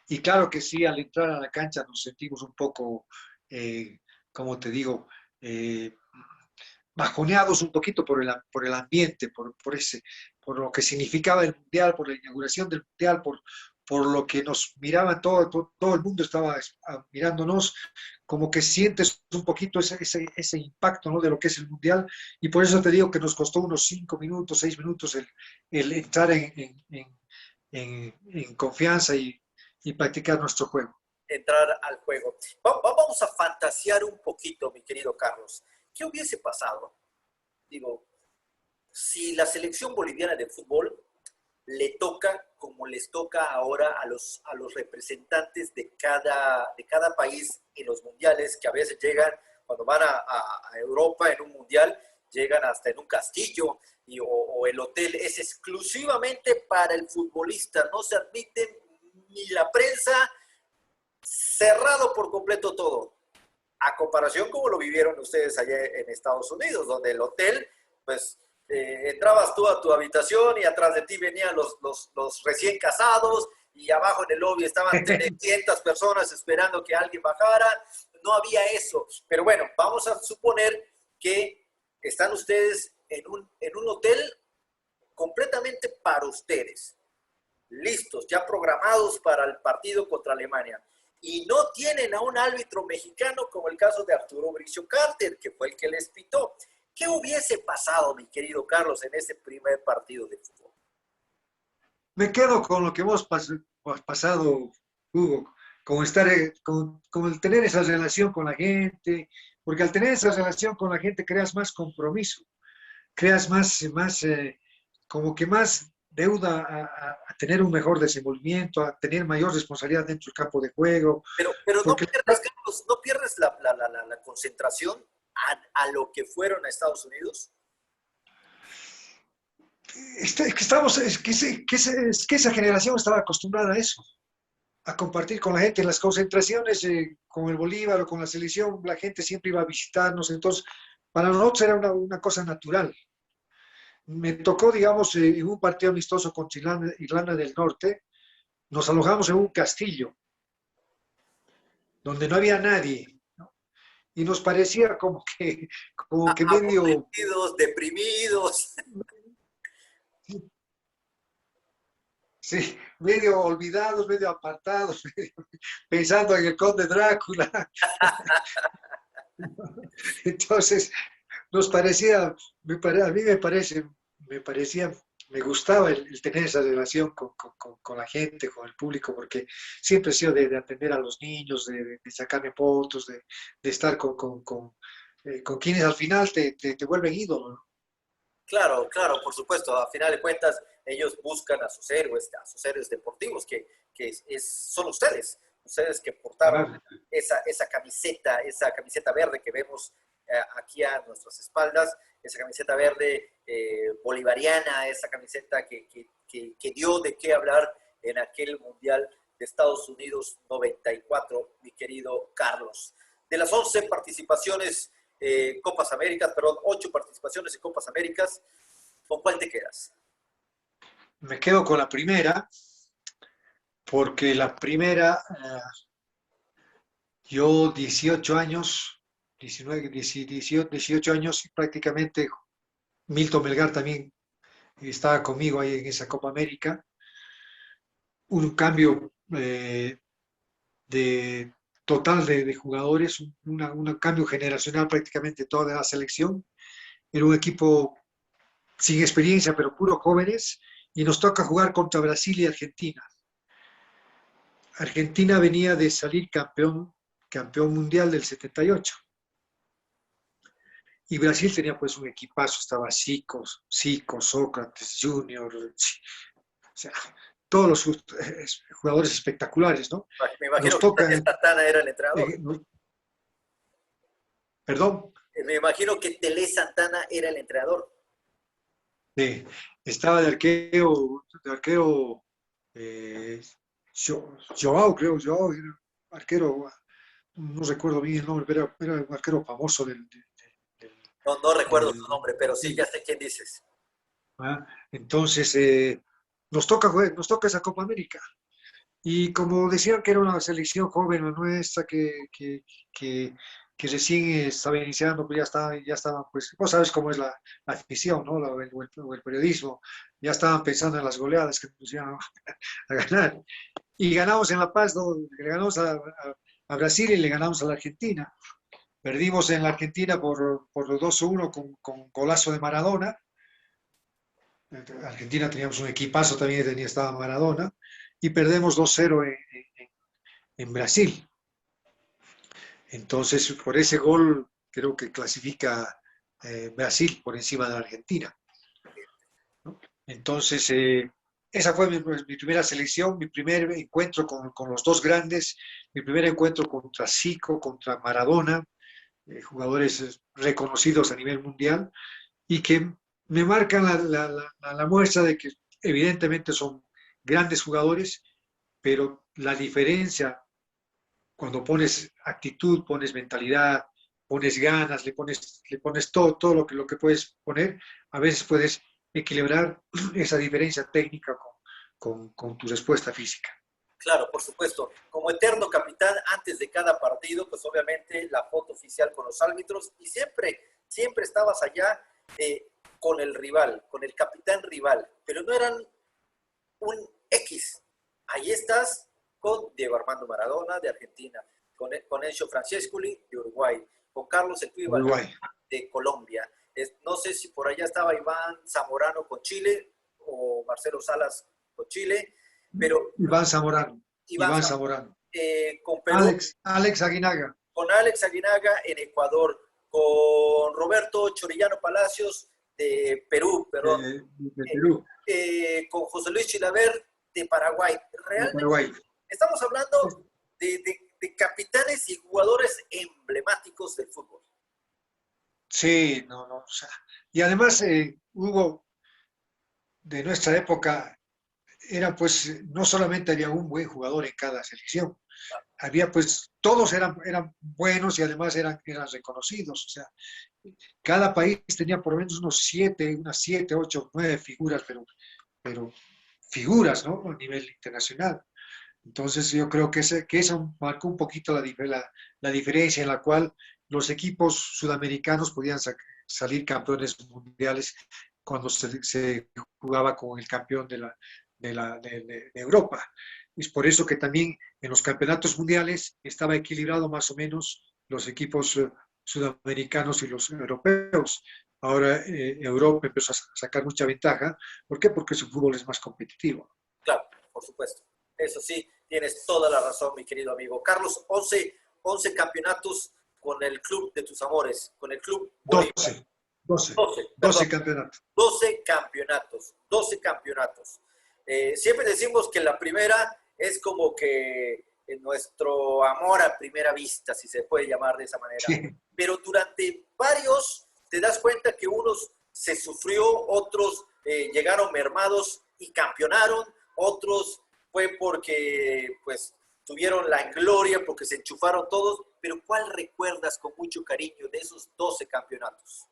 Y claro que sí, al entrar a la cancha nos sentimos un poco, eh, como te digo, eh, bajoneados un poquito por el ambiente, por lo que significaba el Mundial, por la inauguración del Mundial, por lo que nos miraban, todo el mundo estaba mirándonos, como que sientes un poquito ese impacto, ¿no? De lo que es el Mundial, y por eso te digo que nos costó unos 5 minutos, 6 minutos el entrar en confianza y practicar nuestro juego. Entrar al juego. Vamos a fantasear un poquito, mi querido Carlos. ¿Qué hubiese pasado? Digo, si la selección boliviana de fútbol le toca como les toca ahora a los representantes de cada país en los mundiales, que a veces llegan, cuando van a Europa en un mundial, llegan hasta en un castillo o el hotel es exclusivamente para el futbolista, no se admiten ni la prensa, cerrado por completo todo. A comparación como lo vivieron ustedes allá en Estados Unidos, donde el hotel, pues, entrabas tú a tu habitación y atrás de ti venían los recién casados y abajo en el lobby estaban 300 personas esperando que alguien bajara. No había eso. Pero bueno, vamos a suponer que están ustedes en un hotel completamente para ustedes, listos, ya programados para el partido contra Alemania. Y no tienen a un árbitro mexicano como el caso de Arturo Bricio Carter, que fue el que les pitó. ¿Qué hubiese pasado, mi querido Carlos, en ese primer partido de fútbol? Me quedo con lo que hemos pasado, Hugo, con el tener esa relación con la gente, porque al tener esa relación con la gente creas más compromiso, creas como que más deuda a tener un mejor desenvolvimiento, a tener mayor responsabilidad dentro del campo de juego, Pero no porque pierdes, Carlos, no pierdes la concentración a lo que fueron a Estados Unidos. Es que esa generación estaba acostumbrada a eso, a compartir con la gente en las concentraciones, con el Bolívar o con la selección, la gente siempre iba a visitarnos, entonces para nosotros era una cosa natural. Me tocó, digamos, en un partido amistoso contra Irlanda del Norte, nos alojamos en un castillo donde no había nadie, ¿no? Y nos parecía como que medio, Aburridos, deprimidos. sí, medio olvidados, medio apartados, pensando en el conde Drácula. Entonces, nos parecía, a mí me parecía, me gustaba el tener esa relación con la gente, con el público, porque siempre he sido de atender a los niños, de sacarme fotos, de estar con quienes al final te vuelven ídolo, ¿no? Claro, claro, por supuesto. A final de cuentas, ellos buscan a sus héroes deportivos, son ustedes que portaron Ah, esa camiseta verde que vemos aquí a nuestras espaldas, esa camiseta verde bolivariana, esa camiseta que dio de qué hablar en aquel Mundial de Estados Unidos 94, mi querido Carlos. De las 11 participaciones Copas Américas, perdón, 8 participaciones en Copas Américas, ¿con cuál te quedas? me quedo con la primera, porque la primera, yo 18 años, 19, 18, 18 años, y prácticamente Milton Melgar también estaba conmigo ahí en esa Copa América. Un cambio de total de jugadores, un cambio generacional prácticamente toda la selección. Era un equipo sin experiencia, pero puros jóvenes, y nos toca jugar contra Brasil y Argentina. Argentina venía de salir campeón mundial del 78. Y Brasil tenía pues un equipazo, estaba Zico, Sócrates, Junior, o sea, todos los jugadores espectaculares, ¿no? Me Nos imagino que toca, Santana era el entrenador. eh, perdón, Me imagino que Tele Santana era el entrenador. sí, estaba de arquero eh, Joao, creo, Joao, era arquero, no recuerdo bien el nombre, pero era un arquero famoso No, no recuerdo su del- nombre, pero sí, del- ya sé quién dices. ¿ah? Entonces, nos toca esa Copa América. Y como decían que era una selección joven la nuestra, que, que recién estaba iniciando, pues ya estaban, pues, vos sabes cómo es la afición, ¿no? O el periodismo, ya estaban pensando en las goleadas que nos iban a ganar. Y ganamos en La Paz, ¿no? Le ganamos a Brasil y le ganamos a la Argentina. Perdimos en la Argentina por 2-1 con golazo de Maradona. Argentina teníamos un equipazo también, estaba Maradona. Y perdemos 2-0 en Brasil. Entonces, por ese gol, creo que clasifica Brasil por encima de la Argentina, ¿no? Entonces, esa fue mi primera selección, mi primer encuentro con los dos grandes, mi primer encuentro contra Zico, contra Maradona, jugadores reconocidos a nivel mundial, y que me marcan la muestra de que evidentemente son grandes jugadores, pero la diferencia cuando pones actitud, pones mentalidad, pones ganas, le pones todo lo que puedes poner, a veces puedes equilibrar esa diferencia técnica con tu respuesta física. Claro, por supuesto. Como eterno capitán, antes de cada partido, pues obviamente la foto oficial con los árbitros y siempre estabas allá con el rival, con el capitán rival, pero no eran un X. Ahí estás con Diego Armando Maradona de Argentina, con Enzo Francescoli de Uruguay, con Carlos El Pibe Baldomero Uruguay. de Colombia. No sé si por allá estaba Iván Zamorano con Chile o Marcelo Salas con Chile, pero Iván Zamorano. Iván Iván Zamorano Zamorano. con Perú, Alex Aguinaga. con Alex Aguinaga en Ecuador, con Roberto Chorillano Palacios de Perú, perdón, De Perú. con José Luis Chilaver de Paraguay. De Realmente Paraguay. estamos hablando de capitanes y jugadores emblemáticos del fútbol. Sí, no, no. O sea, y además, Hugo, de nuestra época era pues, no solamente había un buen jugador en cada selección, había pues, todos eran buenos y además eran reconocidos, o sea, cada país tenía por lo menos unas 7, 8, 9 figuras, pero figuras, ¿no? A nivel internacional. Entonces yo creo que eso marcó un poquito la diferencia en la cual los equipos sudamericanos podían salir campeones mundiales cuando se jugaba con el campeón de Europa. Es por eso que también en los campeonatos mundiales estaba equilibrado más o menos los equipos sudamericanos y los europeos. Ahora Europa empezó a sacar mucha ventaja. ¿Por qué? Porque su fútbol es más competitivo. Claro, por supuesto. Eso sí, tienes toda la razón, mi querido amigo. Carlos, 11 campeonatos con el club de tus amores, con el club Bolívar. 12 campeonatos. 12 campeonatos, 12 campeonatos. Siempre decimos que la primera es como que nuestro amor a primera vista, si se puede llamar de esa manera. Sí. Pero durante varios te das cuenta que unos se sufrió, otros llegaron mermados y campeonaron, otros fue porque pues tuvieron la gloria, porque se enchufaron todos, pero ¿cuál recuerdas con mucho cariño de esos 12 campeonatos?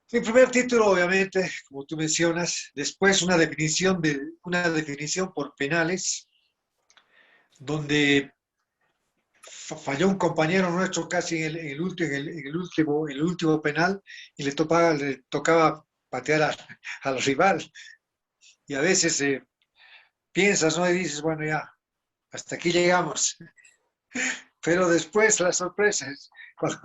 El primer título, obviamente, como tú mencionas, después una definición por penales, donde falló un compañero nuestro casi en el último penal y le tocaba patear al rival. Y a veces piensas, ¿no? Y dices, bueno, ya, hasta aquí llegamos. Pero después la sorpresa es, pues,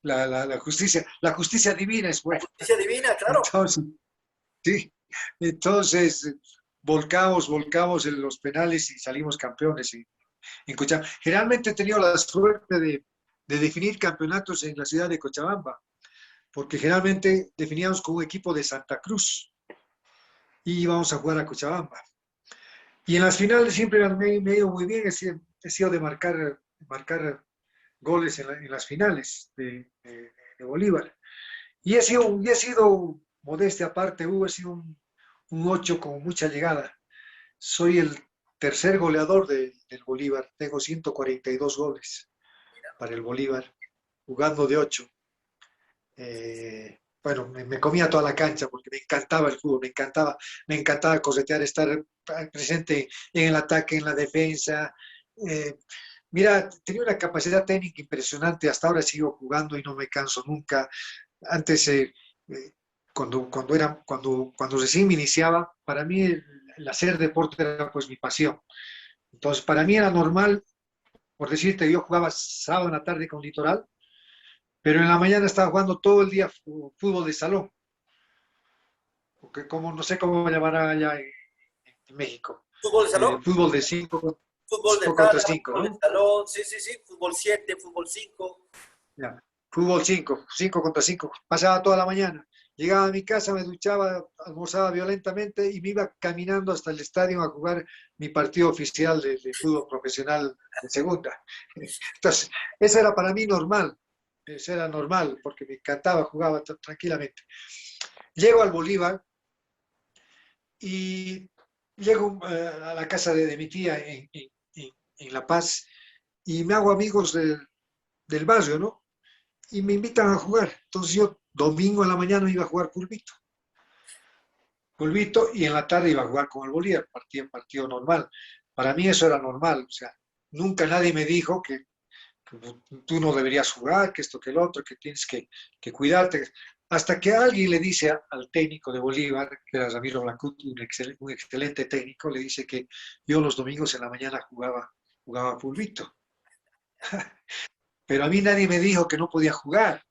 la justicia divina es buena. La justicia divina, claro. Entonces, sí, entonces volcamos en los penales y salimos campeones en Cochabamba. Generalmente he tenido la suerte de definir campeonatos en la ciudad de Cochabamba, porque generalmente definíamos con un equipo de Santa Cruz y íbamos a jugar a Cochabamba. Y en las finales siempre me he ido muy bien, he sido de marcar goles en las finales de Bolívar. Y he sido modestia aparte, he sido un 8 con mucha llegada. Soy el tercer goleador del Bolívar, tengo 142 goles para el Bolívar, jugando de 8. Bueno, me comía toda la cancha porque me encantaba el fútbol, me encantaba corretear, estar presente en el ataque, en la defensa. Mira, tenía una capacidad técnica impresionante, hasta ahora sigo jugando y no me canso nunca. Antes, cuando recién me iniciaba, para mí el hacer deporte era pues mi pasión. Entonces, para mí era normal, por decirte, yo jugaba sábado en la tarde con Litoral, pero en la mañana estaba jugando todo el día fútbol de salón. Porque no sé cómo llamará allá en México. ¿Fútbol de salón? Fútbol de 5 contra 5, ¿no? Fútbol de salón, sí, fútbol 7, fútbol 5. Ya. Fútbol 5 contra 5. Pasaba toda la mañana. Llegaba a mi casa, me duchaba, almorzaba violentamente y me iba caminando hasta el estadio a jugar mi partido oficial de fútbol profesional de segunda. Entonces, eso era para mí normal. Eso era normal, porque me encantaba, jugaba tranquilamente. Llego al Bolívar y llego a la casa de mi tía en La Paz y me hago amigos del barrio, ¿no? Y me invitan a jugar. Entonces yo domingo en la mañana iba a jugar pulvito, y en la tarde iba a jugar con el Bolívar, partido normal. Para mí eso era normal, o sea, nunca nadie me dijo que tú no deberías jugar, que esto, que el otro, que tienes que cuidarte. Hasta que alguien le dice al técnico de Bolívar, que era Ramiro Blancut, un excelente técnico, le dice que yo los domingos en la mañana jugaba pulvito. Pero a mí nadie me dijo que no podía jugar,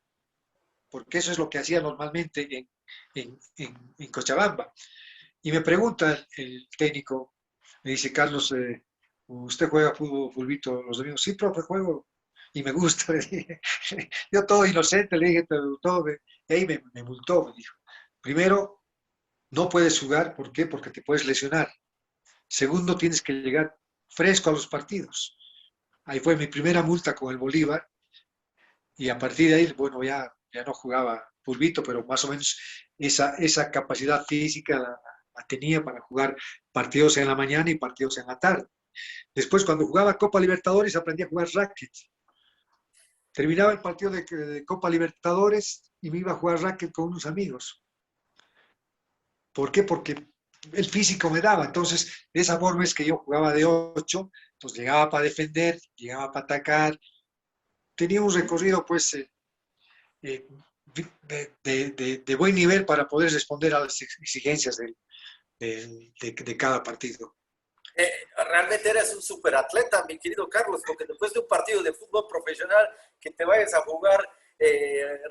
porque eso es lo que hacía normalmente en Cochabamba. Y me pregunta el técnico, me dice, Carlos, ¿usted juega pulvito los domingos? Sí, profe, juego. Y me gusta. Yo todo inocente le dije, todo, y ahí me multó, me dijo. Primero, no puedes jugar, ¿por qué? Porque te puedes lesionar. Segundo, tienes que llegar fresco a los partidos. Ahí fue mi primera multa con el Bolívar. Y a partir de ahí, bueno, ya ya no jugaba pulvito, pero más o menos esa capacidad física la tenía para jugar partidos en la mañana y partidos en la tarde. Después, cuando jugaba Copa Libertadores, aprendí a jugar racket. Terminaba el partido de Copa Libertadores y me iba a jugar racket con unos amigos. ¿Por qué? Porque el físico me daba. Entonces, de esa forma es que yo jugaba de 8, entonces llegaba para defender, llegaba para atacar. Tenía un recorrido, pues, eh, de buen nivel para poder responder a las exigencias de cada partido. Realmente eres un superatleta, mi querido Carlos, porque después de un partido de fútbol profesional, que te vayas a jugar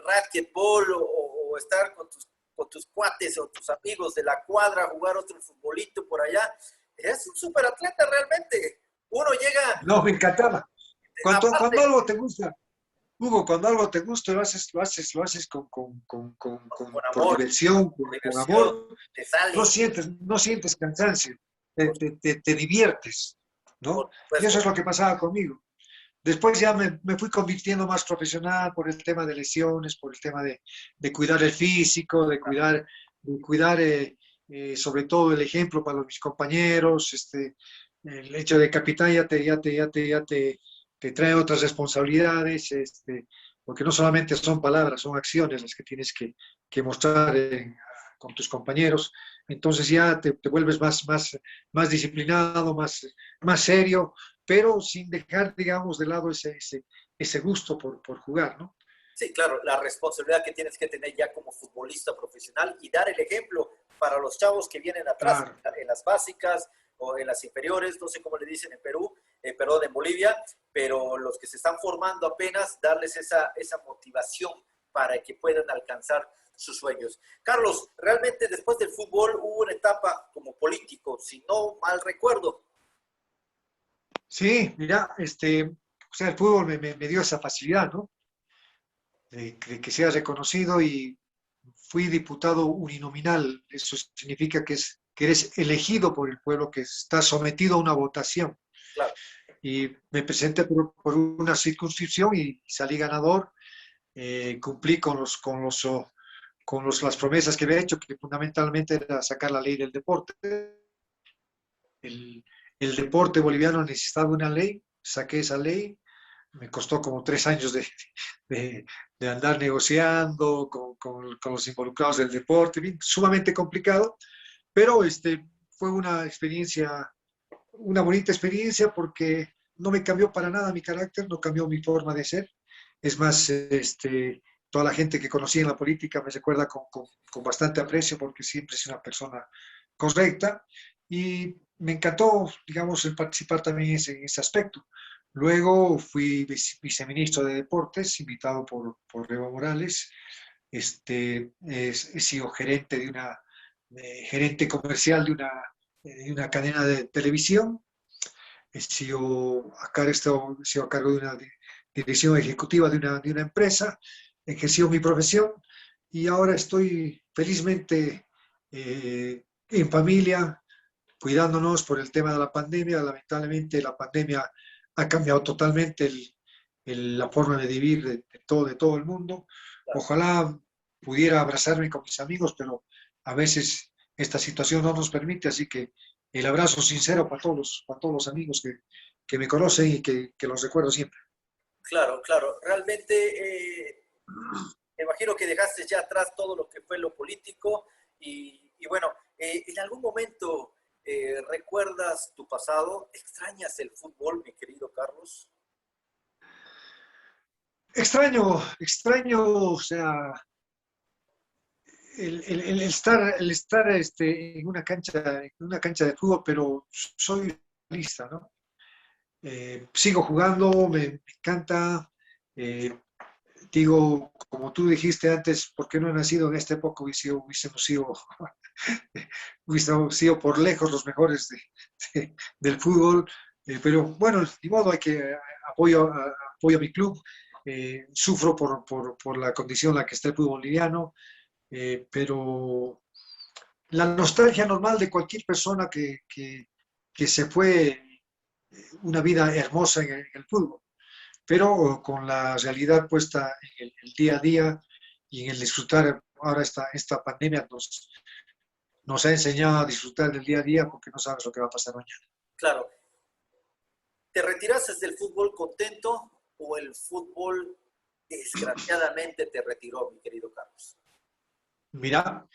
racquetball o estar con tus cuates o tus amigos de la cuadra, jugar otro futbolito por allá, eres un superatleta realmente. Uno llega, No, me encantaba. Cuando aparte, algo te gusta, Hugo, cuando algo te gusta, lo haces con por amor, diversión, por con diversión, amor, te sale, no sientes cansancio, por, te diviertes, por ¿no? Y eso supuesto. es lo que pasaba conmigo. Después ya me fui convirtiendo más profesional por el tema de lesiones, por el tema de cuidar el físico, de cuidar sobre todo el ejemplo para mis compañeros, el hecho de capitán te trae otras responsabilidades, porque no solamente son palabras, son acciones las que tienes que mostrar con tus compañeros. Entonces ya te vuelves más disciplinado, más serio, pero sin dejar, digamos, de lado ese gusto por jugar, ¿no? Sí, claro, la responsabilidad que tienes que tener ya como futbolista profesional y dar el ejemplo para los chavos que vienen atrás Claro. en las básicas o en las inferiores, no sé cómo le dicen en Perú, perdón, en Bolivia, pero los que se están formando apenas, darles esa motivación para que puedan alcanzar sus sueños. Carlos, realmente después del fútbol hubo una etapa como político, si no mal recuerdo. Sí, mira, o sea, el fútbol me dio esa facilidad, ¿no? De que sea reconocido y fui diputado uninominal. Eso significa que eres elegido por el pueblo, que está sometido a una votación. Claro, Y me presenté por una circunscripción y salí ganador. Cumplí las promesas que había hecho, que fundamentalmente era sacar la ley del deporte. El deporte boliviano necesitaba una ley, saqué esa ley, me costó como 3 años de, de andar negociando con los involucrados del deporte, bien, sumamente complicado, pero fue una bonita experiencia porque no me cambió para nada mi carácter, no cambió mi forma de ser. Es más, toda la gente que conocí en la política me recuerda con bastante aprecio porque siempre es una persona correcta y me encantó, digamos, el participar también en ese aspecto. Luego fui viceministro de Deportes, invitado por Evo Morales. He sido gerente comercial de una cadena de televisión. He sido a cargo de una dirección ejecutiva de una empresa, he ejercido mi profesión y ahora estoy felizmente en familia, cuidándonos por el tema de la pandemia. Lamentablemente la pandemia ha cambiado totalmente la forma de vivir de todo el mundo. claro. Ojalá pudiera abrazarme con mis amigos, pero a veces esta situación no nos permite, así que el abrazo sincero para todos los amigos que me conocen y que los recuerdo siempre. Claro, claro. Realmente me imagino que dejaste ya atrás todo lo que fue lo político y bueno, ¿en algún momento recuerdas tu pasado? ¿Extrañas el fútbol, mi querido Carlos? Extraño, o sea, el estar en una cancha de fútbol, pero soy realista, ¿no? Sigo jugando, me encanta. eh, Digo, como tú dijiste antes, ¿por qué no he nacido en esta época? Hubiésemos sido por lejos los mejores del fútbol. Pero bueno, de modo hay que apoyo a mi club. Sufro por la condición en la que está el fútbol boliviano, pero la nostalgia normal de cualquier persona que se fue una vida hermosa en el fútbol, pero con la realidad puesta en el día a día. y en el disfrutar, ahora esta pandemia nos ha enseñado a disfrutar del día a día porque no sabes lo que va a pasar mañana. Claro, ¿te retiraste del fútbol contento o el fútbol desgraciadamente te retiró, mi querido Carlos? Mira,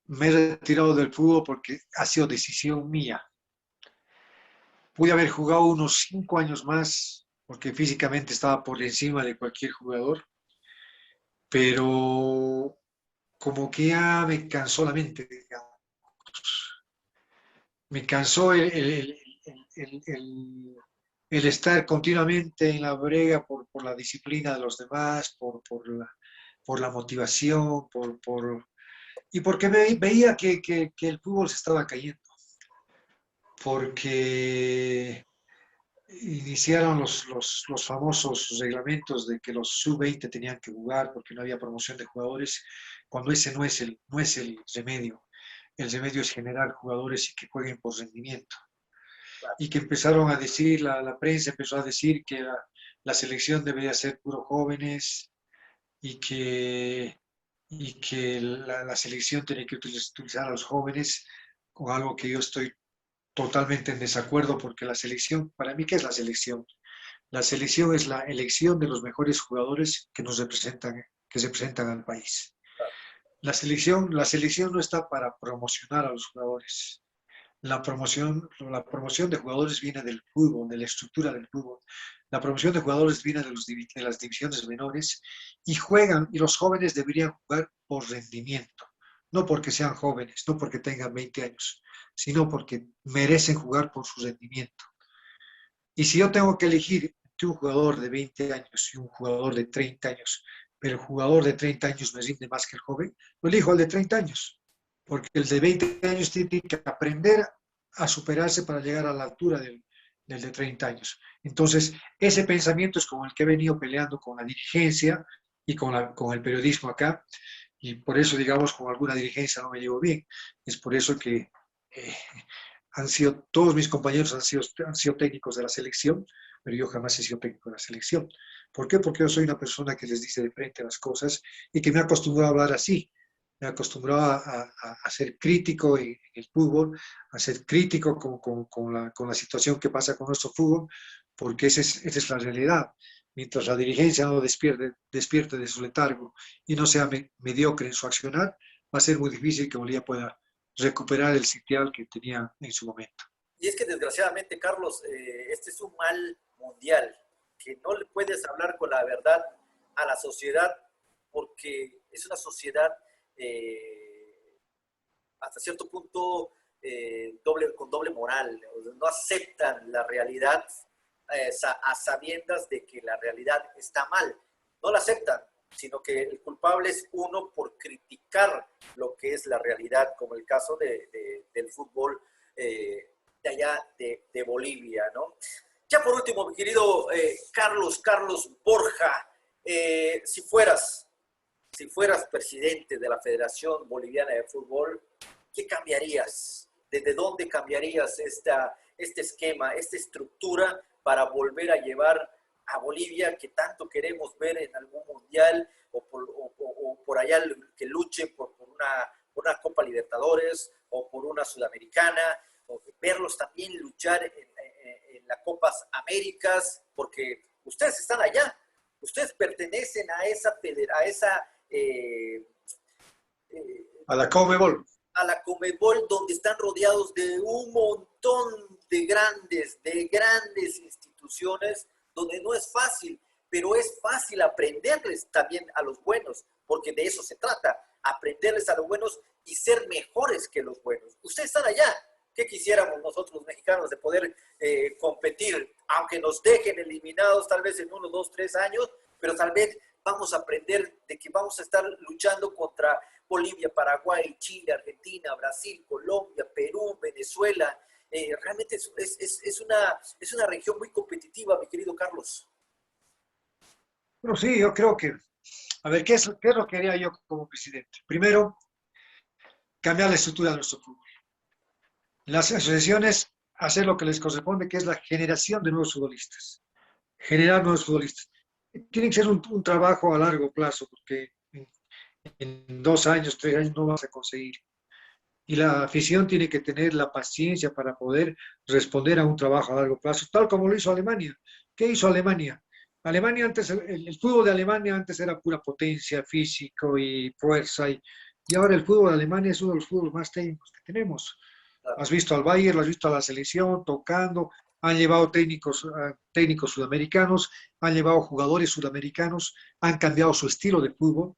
me he retirado del fútbol porque ha sido decisión mía. Pude haber jugado unos 5 años más porque físicamente estaba por encima de cualquier jugador, pero como que ya me cansó la mente, digamos. Me cansó el estar continuamente en la brega por la disciplina de los demás, por la motivación, y porque veía que el fútbol se estaba cayendo, porque iniciaron los famosos reglamentos de que los sub-20 tenían que jugar porque no había promoción de jugadores, cuando ese no es el remedio. El remedio es generar jugadores y que jueguen por rendimiento. Y que empezaron a decir, la prensa empezó a decir que la selección debería ser puro jóvenes y que la selección tenía que utilizar a los jóvenes, con algo que yo estoy totalmente en desacuerdo, porque la selección, para mí, ¿qué es la selección? La selección es la elección de los mejores jugadores que nos representan, que se presentan al país. La selección no está para promocionar a los jugadores. La promoción de jugadores viene del fútbol, de la estructura del fútbol. La promoción de jugadores viene de las divisiones menores y juegan, y los jóvenes deberían jugar por rendimiento, no porque sean jóvenes, no porque tengan 20 años, sino porque merecen jugar por su rendimiento. Y si yo tengo que elegir entre un jugador de 20 años y un jugador de 30 años, pero el jugador de 30 años me rinde más que el joven, lo elijo al de 30 años, porque el de 20 años tiene que aprender a superarse para llegar a la altura del de 30 años. Entonces, ese pensamiento es con el que he venido peleando con la dirigencia y con el periodismo acá, y por eso, digamos, con alguna dirigencia no me llevo bien. Es por eso que todos mis compañeros han sido técnicos de la selección, pero yo jamás he sido técnico de la selección. ¿Por qué? Porque yo soy una persona que les dice de frente las cosas y que me ha acostumbrado a hablar así. Me ha acostumbrado a ser crítico en el fútbol, a ser crítico con la situación que pasa con nuestro fútbol, porque esa es la realidad. Mientras la dirigencia no despierte de su letargo y no sea mediocre en su accionar, va a ser muy difícil que Bolivia pueda recuperar el sitial que tenía en su momento. Y es que desgraciadamente, Carlos, este es un mal mundial, que no le puedes hablar con la verdad a la sociedad, porque es una sociedad hasta cierto punto con doble moral, no aceptan la realidad a sabiendas de que la realidad está mal, no la aceptan, sino que el culpable es uno por criticar lo que es la realidad, como el caso del fútbol de allá de Bolivia, ¿no? Ya por último, mi querido Carlos Borja, si fueras presidente de la Federación Boliviana de Fútbol, ¿qué cambiarías? ¿Desde dónde cambiarías este esquema, esta estructura para volver a llevar a Bolivia, que tanto queremos ver en algún mundial o por allá que luche por una Copa Libertadores o por una Sudamericana, o verlos también luchar en las Copas Américas, porque ustedes están allá, ustedes pertenecen a A la Conmebol. a la Conmebol, donde están rodeados de un montón de grandes instituciones, donde no es fácil, pero es fácil aprenderles también a los buenos, porque de eso se trata, aprenderles a los buenos y ser mejores que los buenos. Ustedes están allá. ¿Qué quisiéramos nosotros los mexicanos de poder competir, aunque nos dejen eliminados tal vez en 1, 2, 3 años, pero tal vez vamos a aprender de que vamos a estar luchando contra Bolivia, Paraguay, Chile, Argentina, Brasil, Colombia, Perú, Venezuela? Realmente es una región muy competitiva, mi querido Carlos. Bueno, sí, yo creo que, a ver, ¿qué es lo que haría yo como presidente? Primero, cambiar la estructura de nuestro fútbol. Las asociaciones, hacer lo que les corresponde, que es la generación de nuevos futbolistas. Generar nuevos futbolistas. Tiene que ser un trabajo a largo plazo, porque en 2 años, 3 años no vas a conseguir. Y la afición tiene que tener la paciencia para poder responder a un trabajo a largo plazo, tal como lo hizo Alemania. ¿Qué hizo Alemania? Alemania antes, el fútbol de Alemania antes era pura potencia, físico y fuerza, y ahora el fútbol de Alemania es uno de los fútboles más técnicos que tenemos. Has visto al Bayern, lo has visto a la selección tocando, han llevado técnicos sudamericanos, han llevado jugadores sudamericanos, han cambiado su estilo de fútbol,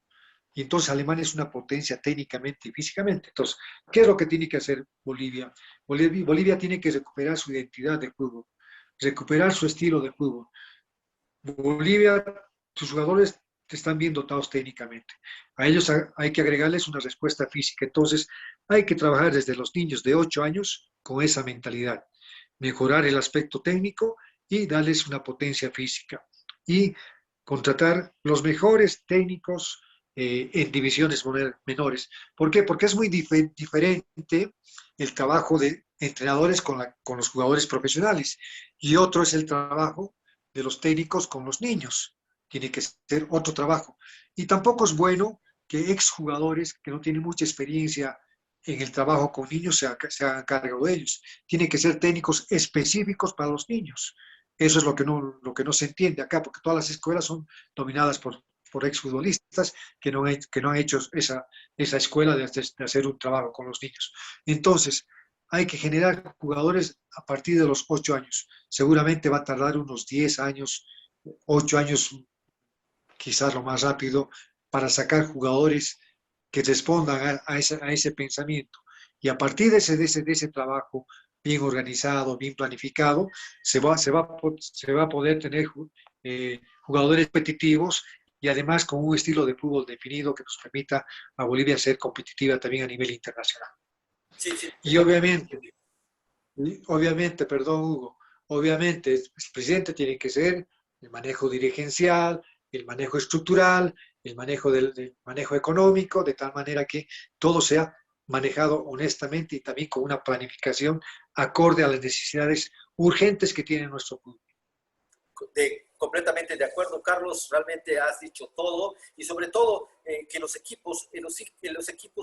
y entonces Alemania es una potencia técnicamente y físicamente. Entonces, ¿qué es lo que tiene que hacer Bolivia? Bolivia tiene que recuperar su identidad de fútbol, recuperar su estilo de fútbol. Bolivia, sus jugadores están bien dotados técnicamente. A ellos hay que agregarles una respuesta física. Entonces, hay que trabajar desde los niños de 8 años con esa mentalidad. Mejorar el aspecto técnico y darles una potencia física. Y contratar los mejores técnicos en divisiones menores. ¿Por qué? Porque es muy diferente el trabajo de entrenadores con los jugadores profesionales y otro es el trabajo de los técnicos con los niños. Tiene que ser otro trabajo. Y tampoco es bueno que exjugadores que no tienen mucha experiencia en el trabajo con niños se hagan cargo de ellos. Tienen que ser técnicos específicos para los niños. Eso es lo que no se entiende acá, porque todas las escuelas son dominadas por exfutbolistas que no han hecho esa escuela de hacer un trabajo con los niños. Entonces, hay que generar jugadores a partir de los 8 años. Seguramente va a tardar unos 10 años, 8 años, quizás lo más rápido, para sacar jugadores que respondan a ese pensamiento. Y a partir de ese trabajo bien organizado, bien planificado, se va a poder tener jugadores competitivos y además con un estilo de fútbol definido que nos permita a Bolivia ser competitiva también a nivel internacional. Sí, sí, Y obviamente, perdón Hugo, obviamente el presidente tiene que ser el manejo dirigencial, el manejo estructural, el del manejo económico, de tal manera que todo sea manejado honestamente y también con una planificación acorde a las necesidades urgentes que tiene nuestro fútbol. Completamente de acuerdo, Carlos, realmente has dicho todo y sobre todo que los equipos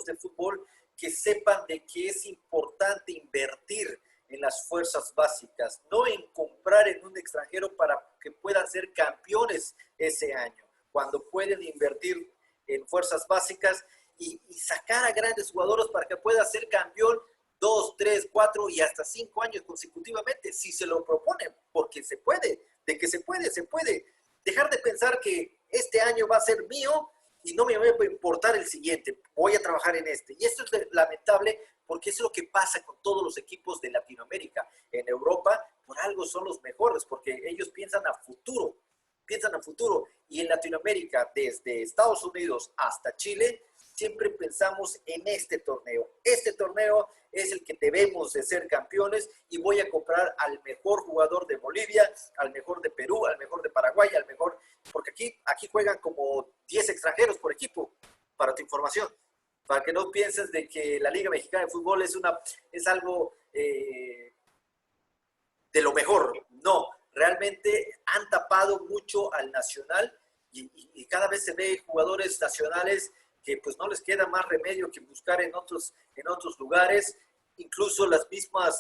de fútbol que sepan de que es importante invertir en las fuerzas básicas, no en comprar en un extranjero para que puedan ser campeones ese año, cuando pueden invertir en fuerzas básicas y sacar a grandes jugadores para que pueda ser campeón 2, 3, 4 y hasta 5 años consecutivamente, si se lo proponen, porque se puede, de que se puede, se puede. Dejar de pensar que este año va a ser mío y no me va a importar el siguiente, voy a trabajar en este. Y esto es lamentable porque es lo que pasa con todos los equipos de Latinoamérica. En Europa, por algo son los mejores, porque ellos piensan a futuro, y en Latinoamérica, desde Estados Unidos hasta Chile, siempre pensamos en este torneo. Este torneo es el que debemos de ser campeones y voy a comprar al mejor jugador de Bolivia, al mejor de Perú, al mejor de Paraguay, al mejor, porque aquí juegan como 10 extranjeros por equipo, para tu información, para que no pienses de que la Liga Mexicana de Fútbol es algo de lo mejor. No, realmente han tapado mucho al nacional y cada vez se ve jugadores nacionales que pues no les queda más remedio que buscar en otros lugares. Incluso los mismos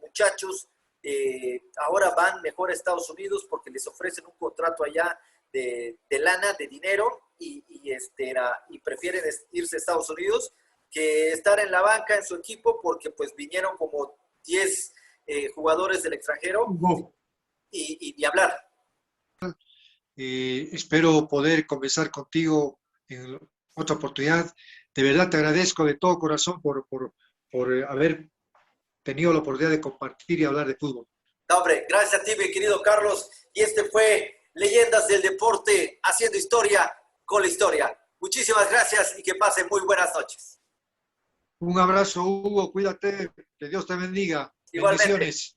muchachos ahora van mejor a Estados Unidos porque les ofrecen un contrato allá de lana, de dinero, y prefieren irse a Estados Unidos que estar en la banca en su equipo porque pues vinieron como 10 jugadores del extranjero y hablar. Espero poder conversar contigo en otra oportunidad. De verdad te agradezco de todo corazón por haber tenido la oportunidad de compartir y hablar de fútbol. No, hombre, gracias a ti, mi querido Carlos. Y este fue Leyendas del Deporte, haciendo historia con la historia. Muchísimas gracias y que pasen muy buenas noches. Un abrazo, Hugo. Cuídate. Que Dios te bendiga. Igualmente. Bendiciones.